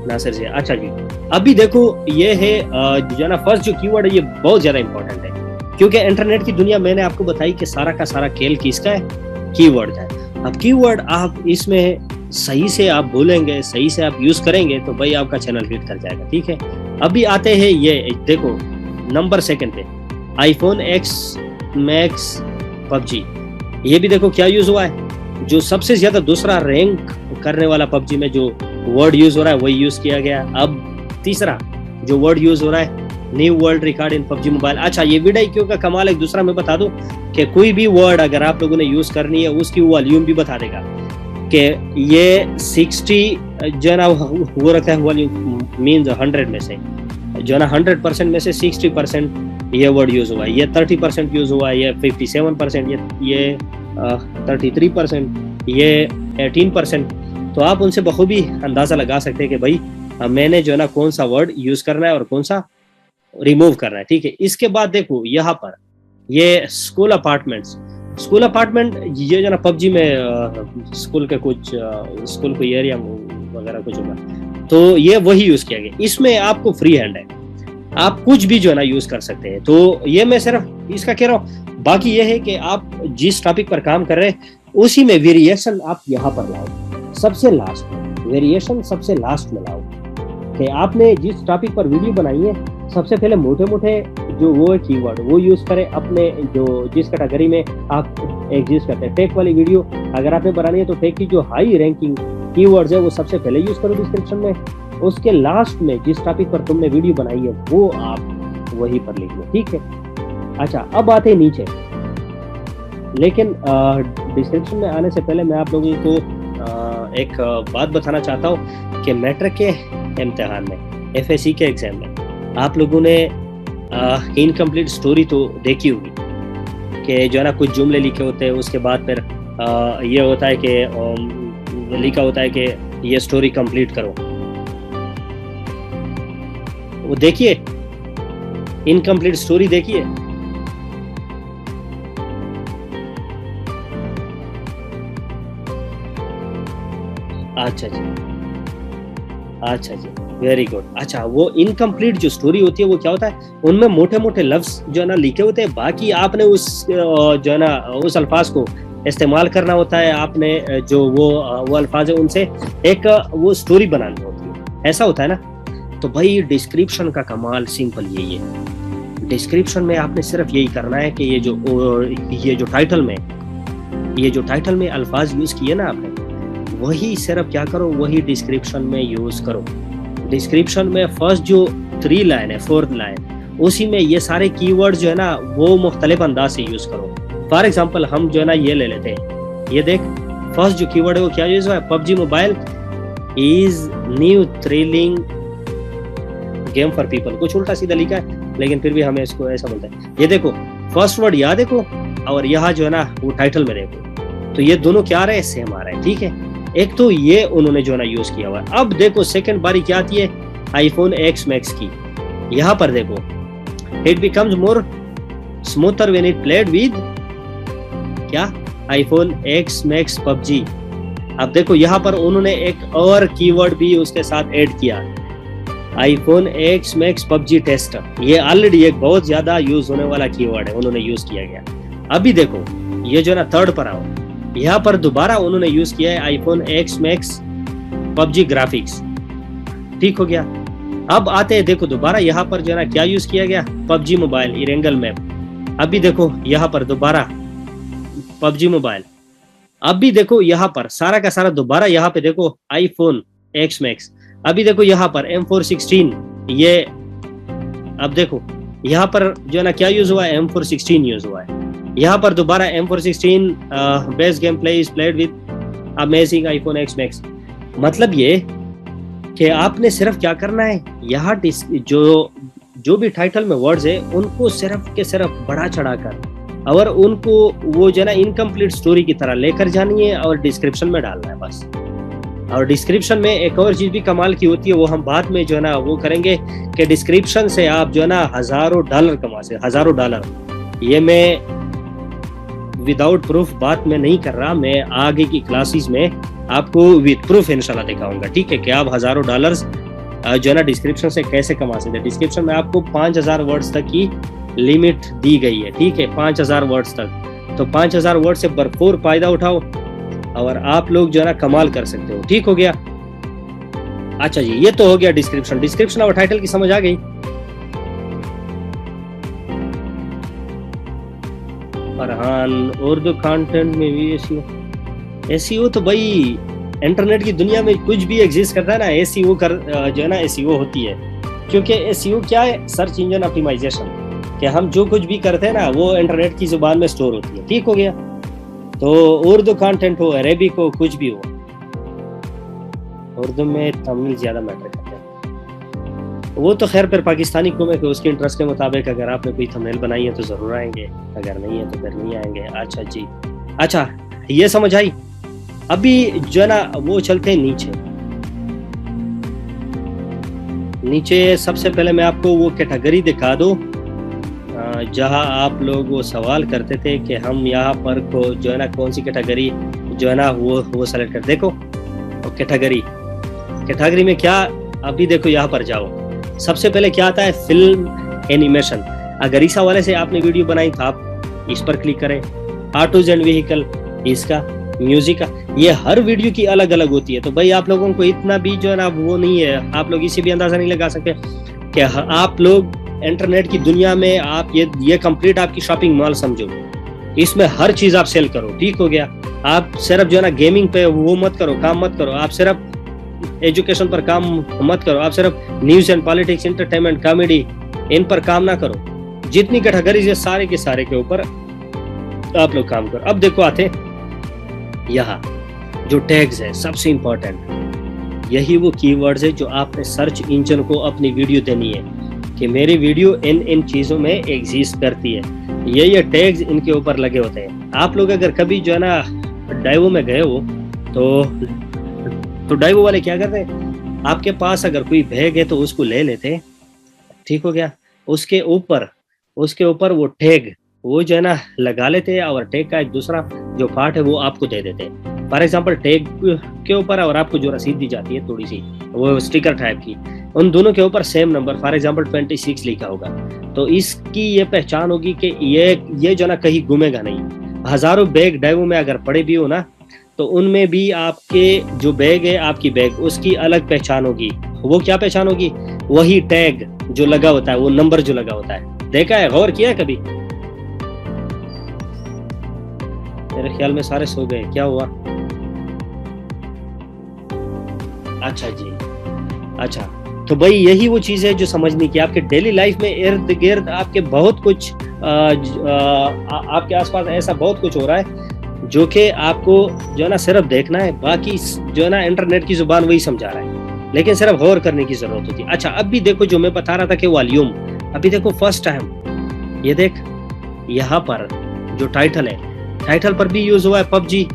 नासिर जी, अच्छा जी। अभी देखो, ये है जो ना फर्स्ट जो कीवर्ड है ये बहुत ज्यादा इंपॉर्टेंट है, क्योंकि इंटरनेट की दुनिया मैंने आपको बताई कि सारा का सारा खेल किसका है, कीवर्ड का है। अब कीवर्ड आप इसमें सही से आप बोलेंगे, सही से आप यूज करेंगे तो भाई आपका चैनल हिट कर जाएगा। ठीक है, अभी आते हैं ये देखो नंबर सेकंड पे, आईफोन X मैक्स पबजी। ये भी देखो क्या यूज हुआ है, जो सबसे ज्यादा दूसरा रैंक करने वाला पबजी में जो वर्ड यूज हो रहा है वही यूज किया गया। अब तीसरा जो वर्ड यूज हो रहा है, new world record in PUBG mobile. अच्छा, ये वीडियो क्यों का कमाल है, दूसरा मैं बता दूं कि कोई भी वर्ड अगर आप लोगों ने यूज करनी है उसकी वॉल्यूम भी बता देगा कि ये 60 जो है ना वो रखता है वॉल्यूम, मीन्स 100 में से जो है ना 100% में से 60% ये वर्ड यूज हुआ है, ये 30% यूज हुआ है, ये 57%, ये 33%, ये 18%। तो आप उनसे बखूबी अंदाजा लगा सकते हैं कि भाई मैंने जो है ना कौन सा वर्ड यूज करना है और कौन सा रिमूव करना है। ठीक है, इसके बाद देखो यहाँ पर ये स्कूल अपार्टमेंट, ये जो ना पबजी में स्कूल के कुछ स्कूल को एरिया वगैरह कुछ होगा, तो ये वही यूज किया गया। इसमें आपको फ्री हैंड है, आप कुछ भी जो है ना यूज कर सकते हैं। तो ये मैं सिर्फ इसका कह रहा हूँ, बाकी ये है कि आप जिस टॉपिक पर काम कर रहे हैं उसी में वेरिएशन आप यहाँ पर लाओ, सबसे लास्ट में वेरिएशन सबसे लास्ट में लाओ, कि आपने जिस टॉपिक पर वीडियो बनाई है सबसे पहले मोटे मोटे जो वो है कीवर्ड वो यूज करें अपने जो जिस कैटेगरी में आप एग्जिस्ट करते हैं। टेक वाली वीडियो अगर आपने बनानी है तो टेक की जो हाई रैंकिंग कीवर्ड्स है वो सबसे पहले यूज करो डिस्क्रिप्शन में, उसके लास्ट में जिस टॉपिक पर तुमने वीडियो बनाई है वो आप वहीं पर लिख लो। ठीक है, अच्छा अब आते हैं नीचे, लेकिन डिस्क्रिप्शन में आने से पहले मैं आप लोगों को एक बात बताना चाहता हूँ कि मैट्रिक के इम्तिहान में, FSC के एग्जाम में आप लोगों ने इनकम्प्लीट स्टोरी तो देखी होगी कि जो है ना कुछ जुमले लिखे होते हैं, उसके बाद फिर ये होता है कि लिखा होता है कि ये स्टोरी कंप्लीट करो। वो देखिए, इनकम्प्लीट स्टोरी देखिए। अच्छा जी, अच्छा जी, वेरी गुड। अच्छा, वो इनकम्प्लीट जो स्टोरी होती है वो क्या होता है, उनमें मोटे मोटे लफ्ज जो है ना लिखे होते हैं, बाकी आपने उस जो है ना उस अल्फाज को इस्तेमाल करना होता है, आपने जो वो अल्फाज है उनसे एक वो स्टोरी बनानी होती है। ऐसा होता है ना। तो भाई डिस्क्रिप्शन का कमाल सिंपल यही है। डिस्क्रिप्शन में आपने सिर्फ यही करना है कि ये जो टाइटल में अल्फाज यूज किए ना आपने, वही सिर्फ क्या करो, वही डिस्क्रिप्शन में यूज करो। डिस्क्रिप्शन में फर्स्ट जो 3 लाइन है, 4th लाइन, उसी में ये सारे कीवर्ड जो है ना वो मुख्तलिफ अंदाज से यूज करो। फॉर एग्जांपल हम जो है ना ये ले लेते हैं, ये देख फर्स्ट जो कीवर्ड है वो क्या यूज हुआ है, PUBG mobile is new thrilling game for people. कुछ उल्टा सीधा लिखा है लेकिन फिर भी हमें इसको ऐसा बोलते हैं। ये देखो फर्स्ट वर्ड यहाँ देखो और यहाँ जो है ना वो टाइटल में देखो, तो ये दोनों क्या आ रहे हैं, सेम आ रहे हैं, ठीक है। एक तो ये उन्होंने जो है ना यूज किया हुआ है। अब देखो सेकंड बारी क्या आती है, आईफोन एक्स मैक्स की। यहाँ पर देखो it becomes more smoother when it played with क्या, आईफोन एक्स मैक्स पबजी। अब देखो यहाँ पर उन्होंने एक और कीवर्ड भी उसके साथ ऐड किया, iPhone X Max PUBG tester. ये ऑलरेडी एक बहुत ज्यादा यूज होने वाला कीवर्ड है, उन्होंने यूज किया गया। अभी देखो ये जो ना थर्ड पर आओ, यहाँ पर दोबारा उन्होंने यूज किया है iPhone X Max PUBG graphics, ठीक हो गया। अब आते हैं देखो दोबारा यहाँ पर जो है ना क्या यूज किया गया, पबजी मोबाइल इरेंगल मैप। अभी देखो यहाँ पर दोबारा पबजी मोबाइल। अभी देखो यहाँ पर सारा का सारा दोबारा यहाँ पे देखो आईफोन एक्स मैक्स। अभी देखो यहाँ पर M416, ये अब देखो यहाँ पर जो है ना क्या यूज हुआ है, M416 यूज हुआ है। यहाँ पर दोबारा M416 best game play is played with amazing iPhone X max. मतलब ये कि आपने सिर्फ क्या करना है, यहाँ जो भी टाइटल में वर्ड्स है उनको सिर्फ के सिर्फ बढ़ा चढ़ाकर और उनको वो जो है ना इनकम्प्लीट स्टोरी की तरह लेकर जानी है और डिस्क्रिप्शन में डालना है बस। और डिस्क्रिप्शन में एक और चीज भी कमाल की होती है, वो हम बाद में जो है ना वो करेंगे कि डिस्क्रिप्शन से आप जो है ना $1000 कमा सकते, $1000। ये मैं विदाउट प्रूफ बात मैं नहीं कर रहा, मैं आगे की क्लासेस में आपको विद प्रूफ इंशाल्लाह दिखाऊंगा, ठीक है, कि आप $1000 जो है ना डिस्क्रिप्शन से कैसे कमा सकते हैं। डिस्क्रिप्शन में आपको 5000 वर्ड्स तक की लिमिट दी गई है, ठीक है, 5000 वर्ड्स तक। तो 5000 वर्ड से भरपूर फायदा उठाओ और आप लोग जो है ना कमाल कर सकते हो, ठीक हो गया। अच्छा जी, ये तो हो गया डिस्क्रिप्शन और टाइटल की समझ आ गई। फरहान उर्दू कंटेंट में भी एसईओ तो भाई इंटरनेट की दुनिया में कुछ भी एग्जिस्ट करता है ना, एसईओ जो है ना एसईओ होती है। क्योंकि एसईओ क्या है, सर्च इंजन ऑप्टिमाइजेशन, कि हम जो कुछ भी करते हैं ना वो इंटरनेट की जुबान में स्टोर होती है, ठीक हो गया। तो उर्दू कंटेंट हो, अरेबिक हो, कुछ भी हो, उर्दू में तमिल ज्यादा मैटर करते हैं। वो तो खैर फिर पाकिस्तानी को में उसके इंटरेस्ट के मुताबिक अगर आपने कोई थंबनेल बनाई है तो जरूर आएंगे, अगर नहीं है तो फिर नहीं आएंगे। अच्छा जी, अच्छा ये समझ आई। अभी जो है ना वो चलते हैं नीचे सबसे पहले मैं आपको वो कैटेगरी दिखा दूं जहां आप लोग वो सवाल करते थे कि हम यहाँ पर को जो है ना कौन सी कैटेगरी जो है ना वो सेलेक्ट कर। देखो कैटेगरी में क्या, अभी देखो यहाँ पर जाओ, सबसे पहले क्या आता है, फिल्म एनिमेशन। अगर इस हवाले से आपने वीडियो बनाई तो आप इस पर क्लिक करें। ऑटोज एंड व्हीकल, इसका म्यूजिक का, ये हर वीडियो की अलग अलग होती है। तो भाई आप लोगों को इतना भी जो है ना वो नहीं है, आप लोग इसे भी अंदाजा नहीं लगा सकते कि आप लोग इंटरनेट की दुनिया में आप ये कंप्लीट आपकी शॉपिंग मॉल समझो, इसमें हर चीज आप सेल करो, ठीक हो गया। आप सिर्फ जो है ना गेमिंग पे वो मत करो, काम मत करो, आप सिर्फ एजुकेशन पर काम मत करो, आप सिर्फ news and politics, entertainment, comedy, इन पर काम ना करो। जितनी कैटेगरीज है सारे के सारे के ऊपर आप लोग काम करो। अब देखो आते यहाँ जो टैग्स है, सबसे इंपॉर्टेंट यही वो कीवर्ड्स है जो आपने सर्च इंजन को अपनी वीडियो देनी है कि मेरी वीडियो इन चीजों में एग्जिस्ट करती है। ये टैग्स इनके ऊपर लगे होते हैं। आप लोग अगर कभी जो है ना डाइवो में गए हो तो डाइवो वाले क्या करते हैं, आपके पास अगर कोई बैग है तो उसको ले लेते, ठीक हो गया। उसके ऊपर वो टैग वो जो है ना लगा लेते हैं और टैग का एक दूसरा जो पार्ट है वो आपको दे देते हैं। फॉर एग्जांपल टैग के ऊपर और आपको जो रसीद दी जाती है थोड़ी सी वो स्टिकर टाइप की, उन दोनों के ऊपर सेम नंबर, फॉर एग्जांपल 26 लिखा होगा। तो इसकी ये पहचान होगी कि ये जो ना कहीं घूमेगा नहीं। हजारों बैग डाइवो में अगर पड़े भी हो ना तो उनमें भी आपके जो बैग है, आपकी बैग, उसकी अलग पहचान होगी। वो क्या पहचान होगी वही टैग जो लगा होता है, वो नंबर जो लगा होता है, देखा है, गौर किया है कभी? मेरे ख्याल में सारे सो गए, क्या हुआ? अच्छा जी, अच्छा। तो भाई यही वो चीज है जो समझनी की आपके डेली लाइफ में इर्द गिर्द आपके बहुत कुछ आपके आसपास ऐसा बहुत कुछ हो रहा है जो कि आपको जो है ना सिर्फ देखना है, बाकी जो है ना इंटरनेट की जुबान वही समझा रहा है, लेकिन सिर्फ गौर करने की जरूरत होती है। अच्छा, अब भी देखो जो मैं बता रहा था कि वॉल्यूम, अभी देखो फर्स्ट टाइम ये देख, यहाँ पर जो टाइटल है, टाइटल पर भी यूज हुआ है पबजी,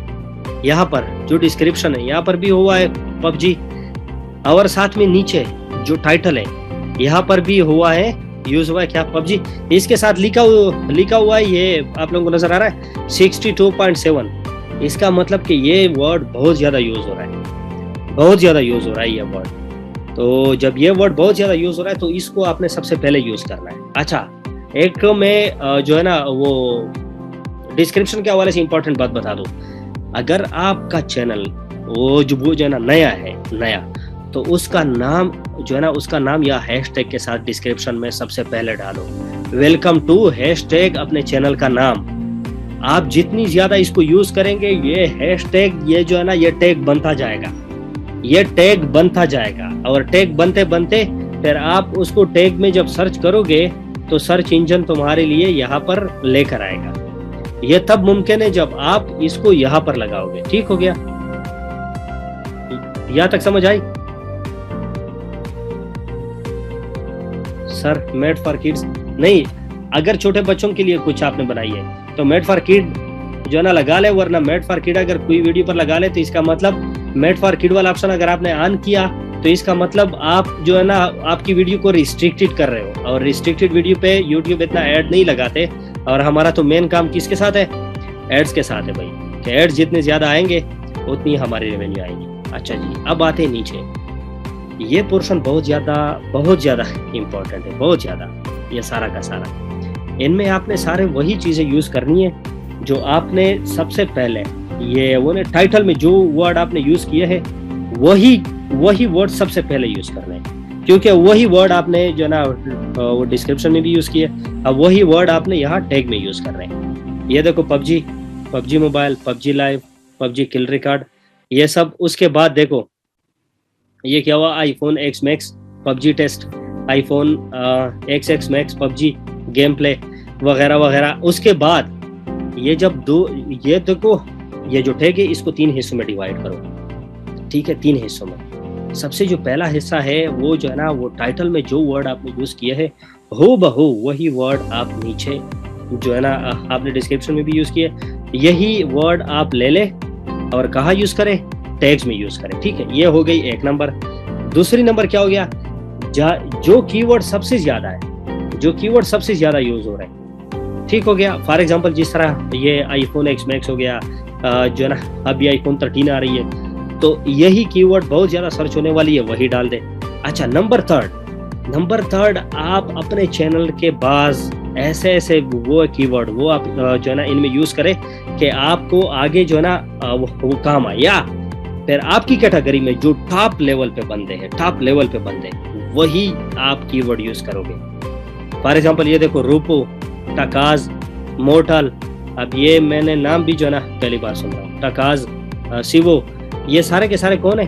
यहाँ पर जो डिस्क्रिप्शन है यहाँ पर भी हुआ है पबजी, और साथ में नीचे जो टाइटल है यहाँ पर भी हुआ है, यूज हुआ है क्या? पबजी। इसके साथ लिखा हुआ है, ये आप लोगों को नजर आ रहा है 62.7। इसका मतलब कि ये वर्ड बहुत ज्यादा यूज हो रहा है, बहुत ज्यादा यूज हो रहा है ये वर्ड। तो जब ये वर्ड बहुत ज्यादा यूज हो रहा है तो इसको आपने सबसे पहले यूज करना है। अच्छा, एक मैं जो है ना वो डिस्क्रिप्शन के हवाले से इंपॉर्टेंट बात बता दूं, अगर आपका चैनल वो जो है ना नया है, नया, तो उसका नाम जो है ना, उसका नाम या हैशटैग के साथ डिस्क्रिप्शन में सबसे पहले डालो, वेलकम टू हैशटैग अपने चैनल का नाम। आप जितनी ज्यादा इसको यूज करेंगे, ये हैशटैग ये जो है ना ये टैग बनता जाएगा, ये टैग बनता जाएगा, और टैग बनते बनते फिर आप उसको टैग में जब सर्च करोगे तो सर्च इंजन तुम्हारे लिए यहाँ पर लेकर आएगा। ये तब मुमकिन है जब आप इसको यहाँ पर लगाओगे। ठीक हो गया? यहाँ तक समझ आई? सर मेड फॉर किड्स नहीं, अगर छोटे बच्चों के लिए कुछ आपने बनाई है तो मेड फॉर किड जो है ना लगा ले, वरना मेड फॉर किड अगर कोई वीडियो पर लगा ले तो इसका मतलब मेड फॉर किड वाला ऑप्शन अगर आपने ऑन किया तो इसका मतलब आप जो है ना आपकी वीडियो को रिस्ट्रिक्टेड कर रहे हो, और रिस्ट्रिक्टेड वीडियो पे यूट्यूब इतना ऐड नहीं लगाते, और हमारा तो मेन काम किसके साथ है? एड्स के साथ है भाई, कि एड्स जितने ज्यादा आएंगे उतनी हमारी रेवेन्यू आएंगी। अच्छा जी, अब आते हैं नीचे, ये पोर्शन बहुत ज्यादा इंपॉर्टेंट है, बहुत ज्यादा, ये सारा का सारा। इनमें आपने सारे वही चीजें यूज करनी है जो आपने सबसे पहले ये वो ने टाइटल में जो वर्ड आपने यूज किए हैं वही वर्ड सबसे पहले यूज करने हैं, क्योंकि वही वर्ड आपने जो ना वो डिस्क्रिप्शन में भी यूज किए, अब वही वर्ड आपने यहाँ टैग में यूज कर रहे हैं। ये देखो PUBG, PUBG mobile, PUBG live, PUBG kill record, ये सब। उसके बाद देखो ये क्या हुआ, iPhone X Max PUBG test, iPhone X Max PUBG game play वगैरह वगैरह। उसके बाद ये जब ये देखो ये जो टैग है इसको 3 हिस्सों में डिवाइड करो। ठीक है, 3 हिस्सों में। सबसे जो पहला हिस्सा है वो जो है ना वो टाइटल में जो वर्ड आपने यूज किया है हो बहू वही वर्ड आप नीचे जो है ना आपने डिस्क्रिप्शन में भी यूज किया, यही वर्ड आप ले ले और कहाँ यूज करें? टैग्स में यूज करें। ठीक है, ये हो गई एक नंबर। दूसरी नंबर क्या हो गया? जो कीवर्ड सबसे ज्यादा है, जो कीवर्ड सबसे ज्यादा यूज हो रहे हैं। ठीक हो गया? फॉर एग्जांपल जिस तरह ये आईफोन एक्स मैक्स हो गया, जो है ना अभी आईफोन 13 आ रही है, तो यही कीवर्ड बहुत ज्यादा सर्च होने वाली है, वही डाल दे। अच्छा, नंबर थर्ड आप अपने चैनल के बाज ऐसे वो कीवर्ड वो आप जो है ना इनमें यूज करें कि आपको आगे जो है ना वो काम आए, या फिर आपकी कैटेगरी में जो टॉप लेवल पे बंदे हैं, टॉप लेवल पे बंदे, वही आप कीवर्ड यूज करोगे। फॉर एग्जांपल ये देखो रूपो, टकाज, मोर्टल, अब ये मैंने नाम भी जो है ना पहली बार सुन रहा हूँ, टकाज, सिवो, ये सारे के सारे कौन है?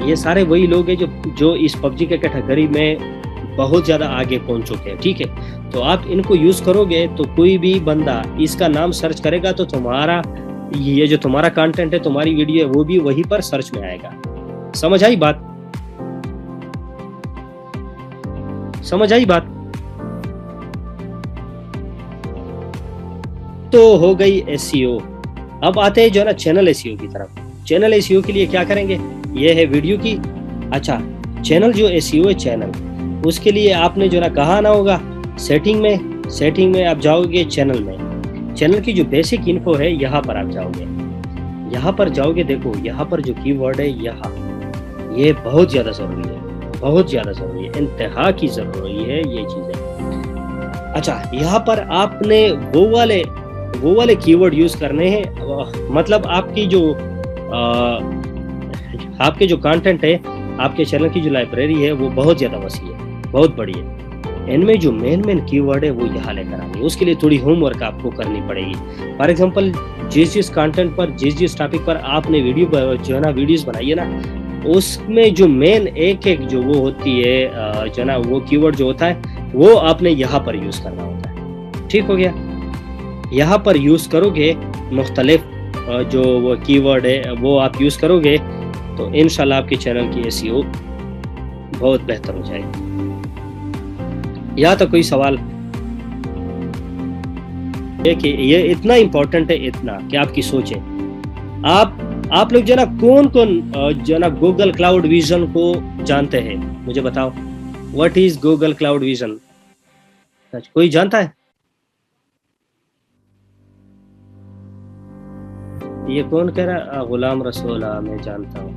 ये सारे वही लोग हैं जो इस पबजी के कैटेगरी में बहुत ज्यादा आगे पहुंच चुके हैं। ठीक है, तो आप इनको यूज करोगे तो कोई भी बंदा इसका नाम सर्च करेगा तो तुम्हारा ये जो तुम्हारा कंटेंट है, तुम्हारी वीडियो है, वो भी वहीं पर सर्च में आएगा। समझ आई बात? समझ आई बात? तो हो गई एसईओ। अब आते हैं जो है ना चैनल एसईओ की तरफ। चैनल एसईओ के लिए क्या करेंगे? ये है वीडियो की। अच्छा, चैनल जो एसईओ है चैनल, उसके लिए आपने जो ना कहाँ आना होगा? सेटिंग में आप जाओगे, चैनल में, चैनल की जो बेसिक इन्फो है यहाँ पर आप जाओगे। यहाँ पर जाओगे, देखो यहाँ पर जो कीवर्ड है यहाँ, ये बहुत ज्यादा जरूरी है, बहुत ज्यादा जरूरी है, इंतहा की जरूरी है ये चीजें। अच्छा, यहाँ पर आपने वो वाले कीवर्ड यूज करने हैं, मतलब आपकी जो आपके जो कंटेंट है, आपके चैनल की जो लाइब्रेरी है वो बहुत ज्यादा वसी है। बहुत बड़ी है। इनमें जो मेन कीवर्ड है वो यहाँ लेकर आनी है। उसके लिए थोड़ी होमवर्क आपको करनी पड़ेगी। फॉर एग्जांपल जिस कंटेंट पर, जिस टॉपिक पर आपने वीडियो जो है ना वीडियोस बनाई है ना, उसमें जो मेन एक जो वो होती है जो ना वो कीवर्ड जो होता है वो आपने यहाँ पर यूज करना होता है। ठीक हो गया? यहाँ पर यूज करोगे मुख्तलिफ जो वो कीवर्ड है वो आप यूज करोगे तो इंशाल्लाह आपके चैनल की एसईओ बहुत बेहतर हो जाएगी। या तो कोई सवाल है कि ये इतना इम्पोर्टेंट है, इतना कि आपकी सोच है। आप लोग जो ना कौन जो ना गूगल क्लाउड विजन को जानते हैं? मुझे बताओ, what is Google cloud vision? कोई जानता है? ये कौन कह रहा? गुलाम रसूल, मैं जानता हूँ,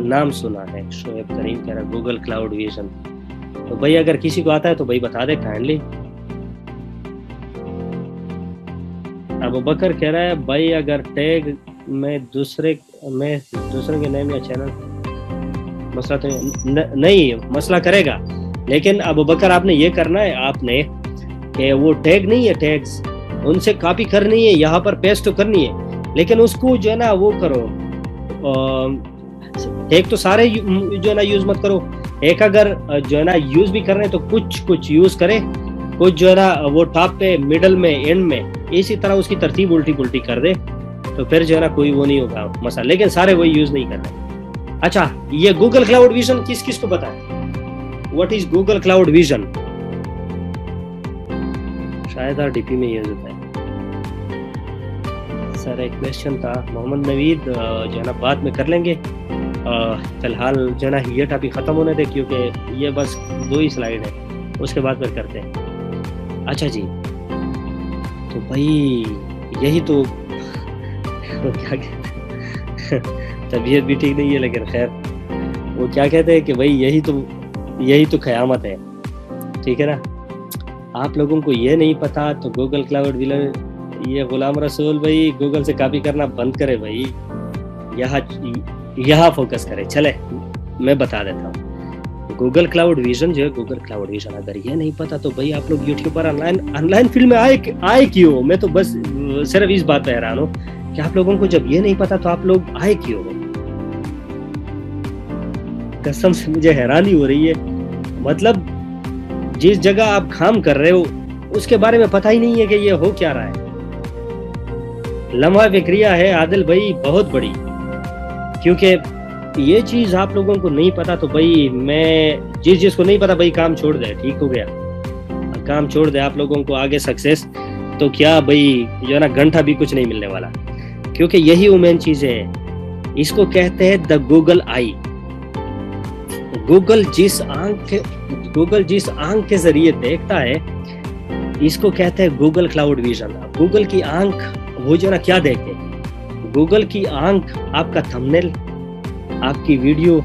नाम सुना है। शोएब करीम कह रहा गूगल क्लाउड विजन। तो भाई अगर किसी को आता है तो भाई बता दे काइंडली। अबू बकर कह रहा है भाई अगर टैग में दूसरे के नेम या चैनल, मसला तो नहीं मसला करेगा, लेकिन अबू बकर आपने ये करना है, आपने कि वो टैग नहीं है, टैग्स उनसे कॉपी करनी है, यहाँ पर पेस्ट तो करनी है, लेकिन उसको जो है ना वो करो, टैग तो सारे जो है ना यूज मत करो। एक अगर जो है ना यूज भी कर रहे हैं तो कुछ यूज करें, कुछ जो है ना वो टॉप पे, मिडल में, एंड में, इसी तरह उसकी तरतीब उल्टी पुल्टी कर दे तो फिर जो है ना कोई वो नहीं होगा मसला, लेकिन सारे वही यूज नहीं कर रहे। अच्छा, ये गूगल क्लाउड विजन किस को पता है? What is Google cloud vision? शायद RDP में यूज होता है। सर एक क्वेश्चन था, मोहम्मद नवीद जो है ना बाद में कर लेंगे, फिलहाल जो है ना ये टॉपिक खत्म होने दे, क्योंकि ये बस 2 ही स्लाइड है, उसके बाद फिर करते हैं। अच्छा जी, तो भाई यही तो क्या कहते हैं, तबीयत भी ठीक नहीं है, लेकिन खैर वो क्या कहते हैं कि भाई यही तो क़यामत है। ठीक है ना? आप लोगों को ये नहीं पता तो गूगल क्लाउड विजन, ये गुलाम रसूल भाई गूगल से कॉपी करना बंद करे भाई, यहाँ फोकस करे। चले मैं बता देता हूँ गूगल क्लाउड विजन जो है, गूगल क्लाउड विजन अगर ये नहीं पता तो भाई आप लोग यूट्यूब पर ऑनलाइन फील्ड में आए क्यों? मैं तो बस सिर्फ इस बात पे हैरान हूँ कि आप लोगों को जब ये नहीं पता तो आप लोग आए क्यों? कसम से मुझे हैरानी हो रही है। मतलब जिस जगह आप काम कर रहे हो उसके बारे में पता ही नहीं है कि ये हो क्या रहा है। लम्हा फिक्रिया है आदिल भाई बहुत बड़ी, क्योंकि ये चीज आप लोगों को नहीं पता तो भाई मैं जिसको नहीं पता भाई काम छोड़ दे। ठीक हो गया? काम छोड़ दे। आप लोगों को आगे सक्सेस तो क्या भाई जो है ना घंटा भी कुछ नहीं मिलने वाला, क्योंकि यही वो मेन चीज है। इसको कहते हैं द गूगल आई। गूगल जिस आंख के जरिए देखता है इसको कहते हैं गूगल क्लाउड विजन। गूगल की आंख वो जो ना क्या देखे? गूगल की आंख आपका थंबनेल, आपकी वीडियो,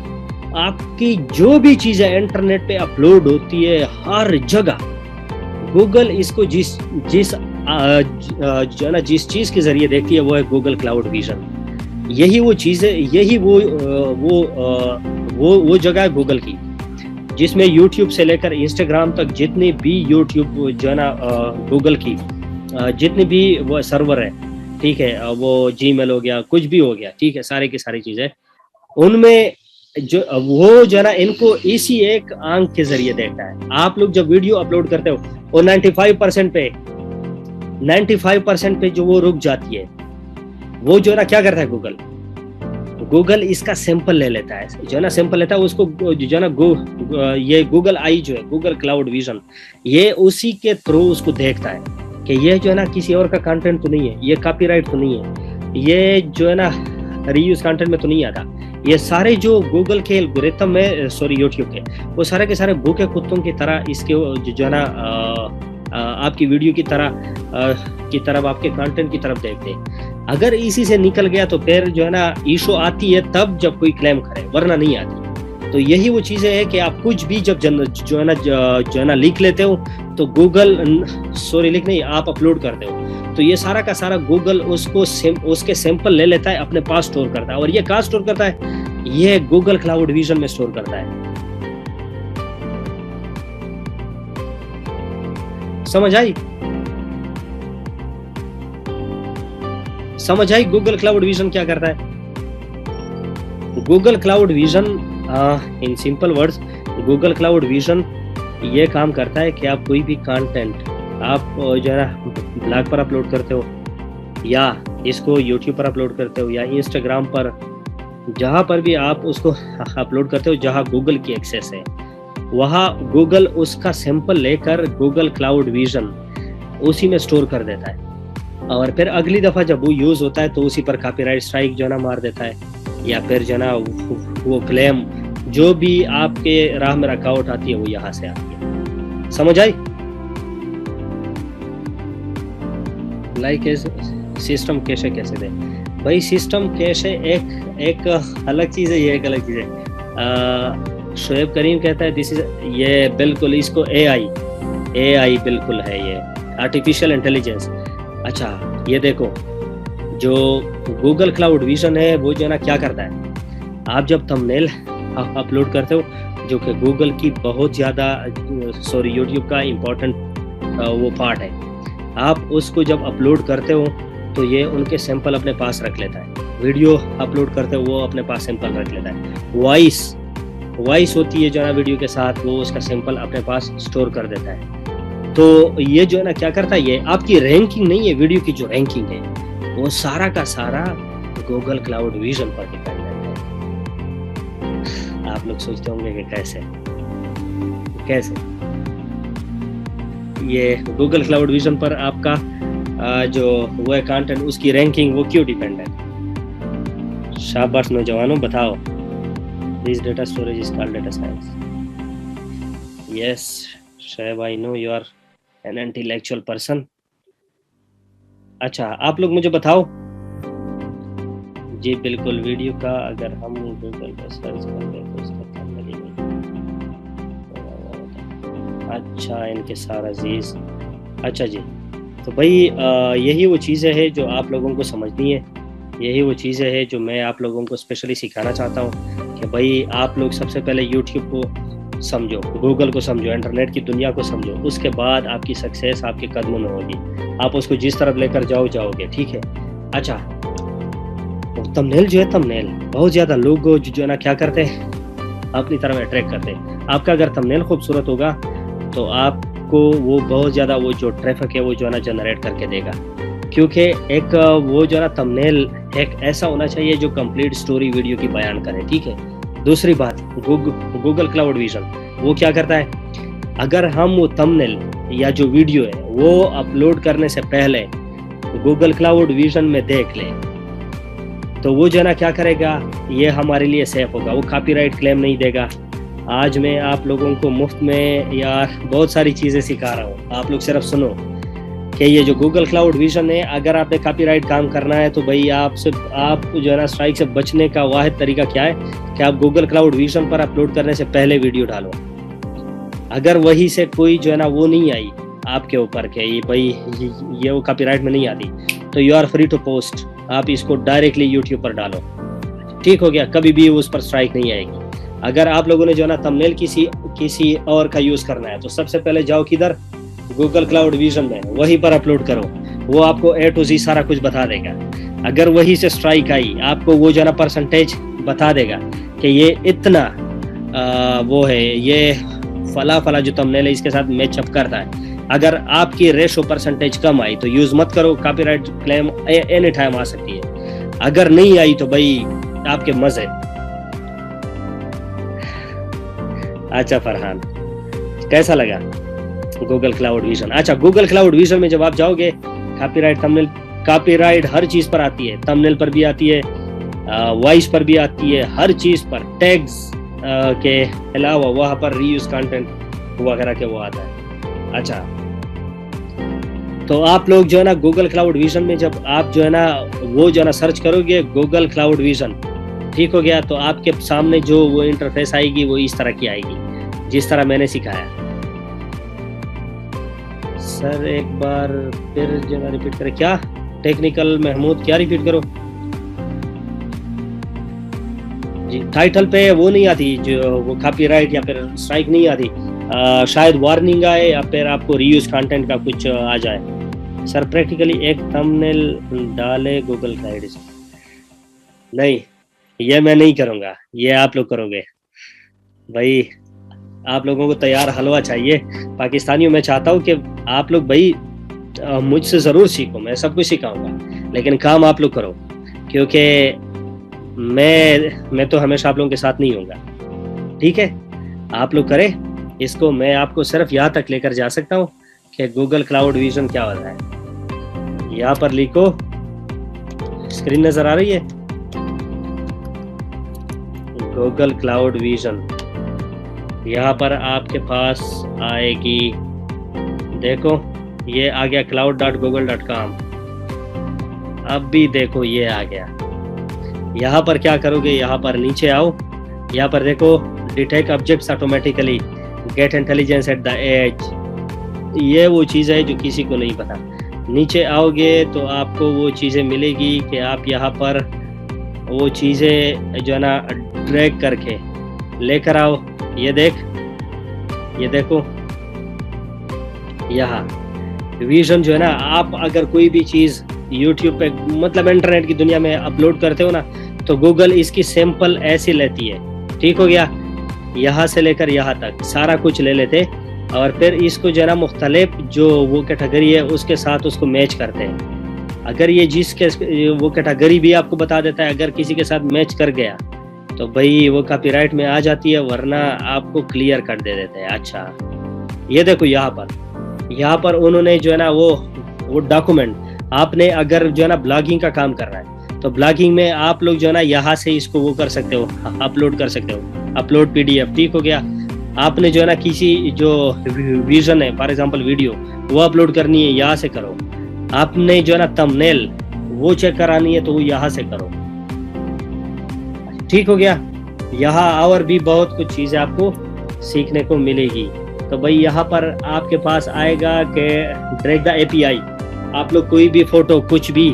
आपकी जो भी चीजें इंटरनेट पे अपलोड होती है हर जगह, गूगल इसको जिस चीज के जरिए देखती है वो है गूगल क्लाउड विजन। यही वो चीज है, यही वो जगह है गूगल की, जिसमें यूट्यूब से लेकर इंस्टाग्राम तक जितने भी यूट्यूब जो है ना गूगल की जितने भी वो सर्वर है, ठीक है, वो जीमेल हो गया, कुछ भी हो गया, ठीक है, सारी की सारी चीजें उनमें जो वो जो है ना इनको इसी एक आंख के जरिए देखता है। आप लोग जब वीडियो अपलोड करते हो और 95% पे जो वो रुक जाती है, वो जो है ना क्या करता है गूगल इसका सैंपल ले लेता है, जो है ना सैंपल लेता है उसको जो है ना ये गूगल आई जो है, गूगल क्लाउड विजन, ये उसी के थ्रू उसको देखता है कि ये जो है ना किसी और का कंटेंट तो नहीं है, ये कॉपीराइट तो नहीं है, ये जो है ना रीयूज कंटेंट में तो नहीं आता। ये सारे जो गूगल के एल्गोरिथम में, सॉरी यूट्यूब के, वो सारे के सारे भूखे कुत्तों की तरह इसके जो है ना आपकी वीडियो की तरफ आपके कंटेंट की तरफ देखते हैं। अगर इसी से निकल गया तो फिर जो है ना इशू आती है तब जब कोई क्लेम करे, वरना नहीं आती। तो यही वो चीजें है कि आप कुछ भी जब जो है ना लिख लेते हो तो गूगल, सॉरी लिख नहीं, आप अपलोड करते हो तो ये सारा का सारा गूगल उसके सैंपल ले लेता है, अपने पास स्टोर करता है। और ये कहाँ स्टोर करता है? ये गूगल क्लाउड विजन में स्टोर करता है। समझ आई? समझ आई गूगल क्लाउड विजन क्या करता है? Google cloud vision in simple words, Google cloud vision ये काम करता है कि आप कोई भी कंटेंट आप जो है ना ब्लॉग पर अपलोड करते हो, या इसको यूट्यूब पर अपलोड करते हो, या इंस्टाग्राम पर, जहाँ पर भी आप उसको अपलोड करते हो जहाँ गूगल की एक्सेस है, वहाँ गूगल उसका सैंपल लेकर गूगल क्लाउड विजन उसी में स्टोर कर देता है, और फिर अगली दफ़ा जब वो यूज़ होता है तो उसी पर कॉपीराइट स्ट्राइक जो है ना मार देता है, या फिर जो है ना वो क्लेम जो भी आपके राह में रकावट आती है वो यहाँ से आती है। समझ आई? लाइक सिस्टम कैशे कैसे दे भाई? सिस्टम कैशे एक अलग चीज़ है, ये एक अलग चीज़ है। शोएब करीम कहता है दिस इज, ये बिल्कुल इसको एआई बिल्कुल है, ये आर्टिफिशियल इंटेलिजेंस। अच्छा ये देखो, जो गूगल क्लाउड विजन है वो जो है ना क्या करता है, आप जब थंबनेल अपलोड करते हो, जो कि गूगल की बहुत ज़्यादा यूट्यूब का इम्पोर्टेंट वो पार्ट है, आप उसको जब अपलोड करते हो तो ये उनके सैंपल अपने पास रख लेता है। वीडियो अपलोड करते हो वो अपने पास सैंपल रख लेता है। वॉइस होती है जो है ना वीडियो के साथ, वो उसका सैंपल अपने पास स्टोर कर देता है। तो ये जो है ना क्या करता है, ये आपकी रैंकिंग नहीं है, वीडियो की जो रैंकिंग है वो सारा का सारा गूगल क्लाउड विजन पर डिपेंडेंट है। आप लोग सोचते होंगे कि कैसे ये गूगल क्लाउड विजन पर आपका जो वो है कंटेंट, उसकी रैंकिंग वो क्यों डिपेंड है? शाबाश नौजवानों, बताओ। This data storage is called data science. Yes Shoaib, I know you are an intellectual person. अच्छा आप लोग मुझे बताओ जी। बिल्कुल, वीडियो का अगर हम गूगल पर सर्च करेंगे तो उसका थंबनेल ही नहीं। अच्छा इनके सारा अजीज, अच्छा जी। तो भाई यही वो चीज़ें हैं जो आप लोगों को समझनी है, यही वो चीज़ें हैं जो मैं आप लोगों को स्पेशली सिखाना चाहता हूँ कि भाई आप लोग सबसे पहले यूट्यूब को समझो, गूगल को समझो, इंटरनेट की दुनिया को समझो, उसके बाद आपकी सक्सेस आपके कदमों में होगी। आप उसको जिस तरफ लेकर जाओगे, ठीक है। अच्छा थंबनेल जो है, थंबनेल बहुत ज़्यादा लोग जो है ना क्या करते हैं, अपनी तरफ अट्रैक्ट करते हैं। आपका अगर थंबनेल खूबसूरत होगा तो आपको वो बहुत ज़्यादा वो जो ट्रैफिक है वो जो है ना जनरेट करके देगा, क्योंकि एक वो जो है ना थंबनेल एक ऐसा होना चाहिए जो कंप्लीट स्टोरी वीडियो की बयान करे, ठीक है। दूसरी बात, गूगल क्लाउड विजन वो क्या करता है, अगर हम वो थंबनेल या जो वीडियो है वो अपलोड करने से पहले गूगल क्लाउड विजन में देख लें तो वो जो है ना क्या करेगा, ये हमारे लिए सेफ होगा, वो कॉपीराइट क्लेम नहीं देगा। आज मैं आप लोगों को मुफ्त में यार बहुत सारी चीज़ें सिखा रहा हूँ, आप लोग सिर्फ सुनो कि ये जो गूगल क्लाउड विजन है, अगर आपने कॉपीराइट काम करना है तो भाई आप जो है ना स्ट्राइक से बचने का वाहिद तरीका क्या है कि आप गूगल क्लाउड विजन पर अपलोड करने से पहले वीडियो डालो। अगर वही से कोई जो है ना वो नहीं आई आपके ऊपर के ये भाई ये वो कॉपीराइट में नहीं आती, तो you are free to post, आप इसको डायरेक्टली यूट्यूब पर डालो, ठीक हो गया, कभी भी उस पर स्ट्राइक नहीं आएगी। अगर आप लोगों ने जो है ना थंबनेल किसी और का यूज़ करना है तो सबसे पहले जाओ किधर, गूगल क्लाउड विजन में, वहीं पर अपलोड करो, वो आपको A to Z सारा कुछ बता देगा। अगर वहीं से स्ट्राइक आई, आपको वो जो है ना परसेंटेज बता देगा कि ये इतना वो है, ये फला जो थंबनेल है इसके साथ मैचअप करता है। अगर आपकी रेशो परसेंटेज कम आई तो यूज़ मत करो, कॉपीराइट क्लेम एनी टाइम आ सकती है। अगर नहीं आई तो भाई आपके मजे। अच्छा फरहान, कैसा लगा गूगल क्लाउड विजन? अच्छा गूगल क्लाउड विजन में जब आप जाओगे, कॉपीराइट थंबनेल, कॉपीराइट हर चीज़ पर आती है, थंबनेल पर भी आती है, वॉइस पर भी आती है, हर चीज़ पर टैग्स के अलावा वहाँ पर रीयूज कंटेंट वगैरह के वो आता है। अच्छा तो आप लोग जो है ना गूगल क्लाउड विजन में जब आप जो है ना वो जो है ना सर्च करोगे गूगल क्लाउड विजन, ठीक हो गया, तो आपके सामने जो वो इंटरफेस आएगी वो इस तरह की आएगी जिस तरह मैंने सिखाया। सर एक बार फिर जो है रिपीट करें क्या? टेक्निकल महमूद क्या रिपीट करो जी? टाइटल पे वो नहीं आती, जो वो कॉपीराइट या फिर स्ट्राइक नहीं आती, शायद वार्निंग आए या फिर आपको रीयूज कंटेंट का कुछ आ जाए। सर प्रैक्टिकली एक थंबनेल डाले गूगल का आईडी से। नहीं, ये मैं नहीं करूँगा, ये आप लोग करोगे भाई। आप लोगों को तैयार हलवा चाहिए पाकिस्तानियों। मैं चाहता हूँ कि आप लोग भाई मुझसे ज़रूर सीखो, मैं सब कुछ सिखाऊंगा, लेकिन काम आप लोग करो, क्योंकि मैं तो हमेशा आप लोगों के साथ नहीं होऊंगा। ठीक है, आप लोग करें इसको। मैं आपको सिर्फ यहाँ तक लेकर जा सकता हूँ कि गूगल क्लाउड विजन क्या होता है। यहाँ पर लिखो, स्क्रीन नजर आ रही है, गूगल क्लाउड विजन। यहाँ पर आपके पास आएगी, देखो ये आ गया cloud.google.com। अब भी देखो ये आ गया। यहाँ पर क्या करोगे, यहाँ पर नीचे आओ, यहाँ पर देखो detect objects automatically, get intelligence at the edge. ये वो चीज़ है जो किसी को नहीं पता। नीचे आओगे तो आपको वो चीज़ें मिलेगी कि आप यहाँ पर वो चीज़ें जो है ना ड्रैग करके लेकर आओ। ये देखो यहाँ विजन जो है ना, आप अगर कोई भी चीज़ YouTube पे मतलब इंटरनेट की दुनिया में अपलोड करते हो ना, तो गूगल इसकी सैंपल ऐसी लेती है। ठीक हो गया, यहाँ से लेकर यहाँ तक सारा कुछ ले लेते और फिर इसको जो है ना मुख्तलिफ जो वो कैटेगरी है उसके साथ उसको मैच करते हैं। अगर ये वो कैटेगरी भी आपको बता देता है, अगर किसी के साथ मैच कर गया तो भाई वो कॉपीराइट में आ जाती है, वरना आपको क्लियर कर दे देते हैं। अच्छा ये देखो यहाँ पर उन्होंने जो है ना वो डॉक्यूमेंट, आपने अगर जो है ना ब्लॉगिंग का काम कर रहा है तो ब्लॉगिंग में आप लोग जो है ना यहाँ से इसको वो कर सकते हो, अपलोड कर सकते हो, अपलोड PDF। ठीक हो गया। आपने जो है ना किसी जो विजन है, फॉर एग्जांपल वीडियो, वो अपलोड करनी है, यहाँ से करो। आपने जो है ना थंबनेल वो चेक करानी है तो वो यहाँ से करो। ठीक हो गया। यहाँ और भी बहुत कुछ चीज़ें आपको सीखने को मिलेगी। तो भाई यहाँ पर आपके पास आएगा कि ड्रैग द API। आप लोग कोई भी फोटो कुछ भी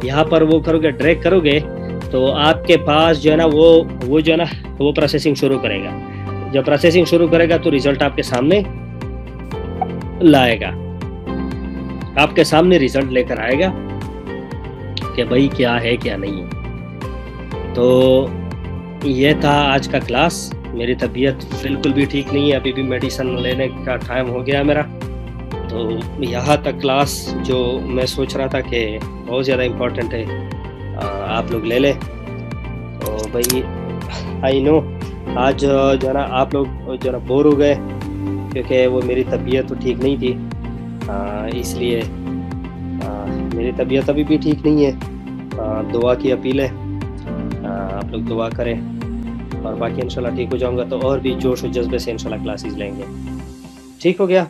यहाँ पर वो करोगे, ड्रैग करोगे, तो आपके पास जो है ना वो जो है ना वो प्रोसेसिंग शुरू करेगा। जब प्रोसेसिंग शुरू करेगा तो रिजल्ट आपके सामने लाएगा, आपके सामने रिजल्ट लेकर आएगा कि भाई क्या है क्या नहीं है। तो ये था आज का क्लास। मेरी तबीयत बिल्कुल भी ठीक नहीं है, अभी भी मेडिसिन लेने का टाइम हो गया मेरा। तो यहाँ तक क्लास जो मैं सोच रहा था कि बहुत ज़्यादा इम्पोर्टेंट है, आप लोग ले लें। तो भाई आई नो आज जो है ना आप लोग जो है ना बोर हो गए, क्योंकि वो मेरी तबीयत तो ठीक नहीं थी, इसलिए मेरी तबीयत अभी भी ठीक नहीं है। दुआ की अपील है, आप लोग दुआ करें और बाकी इंशाल्लाह ठीक हो जाऊंगा तो और भी जोश और जज्बे से इंशाल्लाह क्लासेस लेंगे। ठीक हो गया।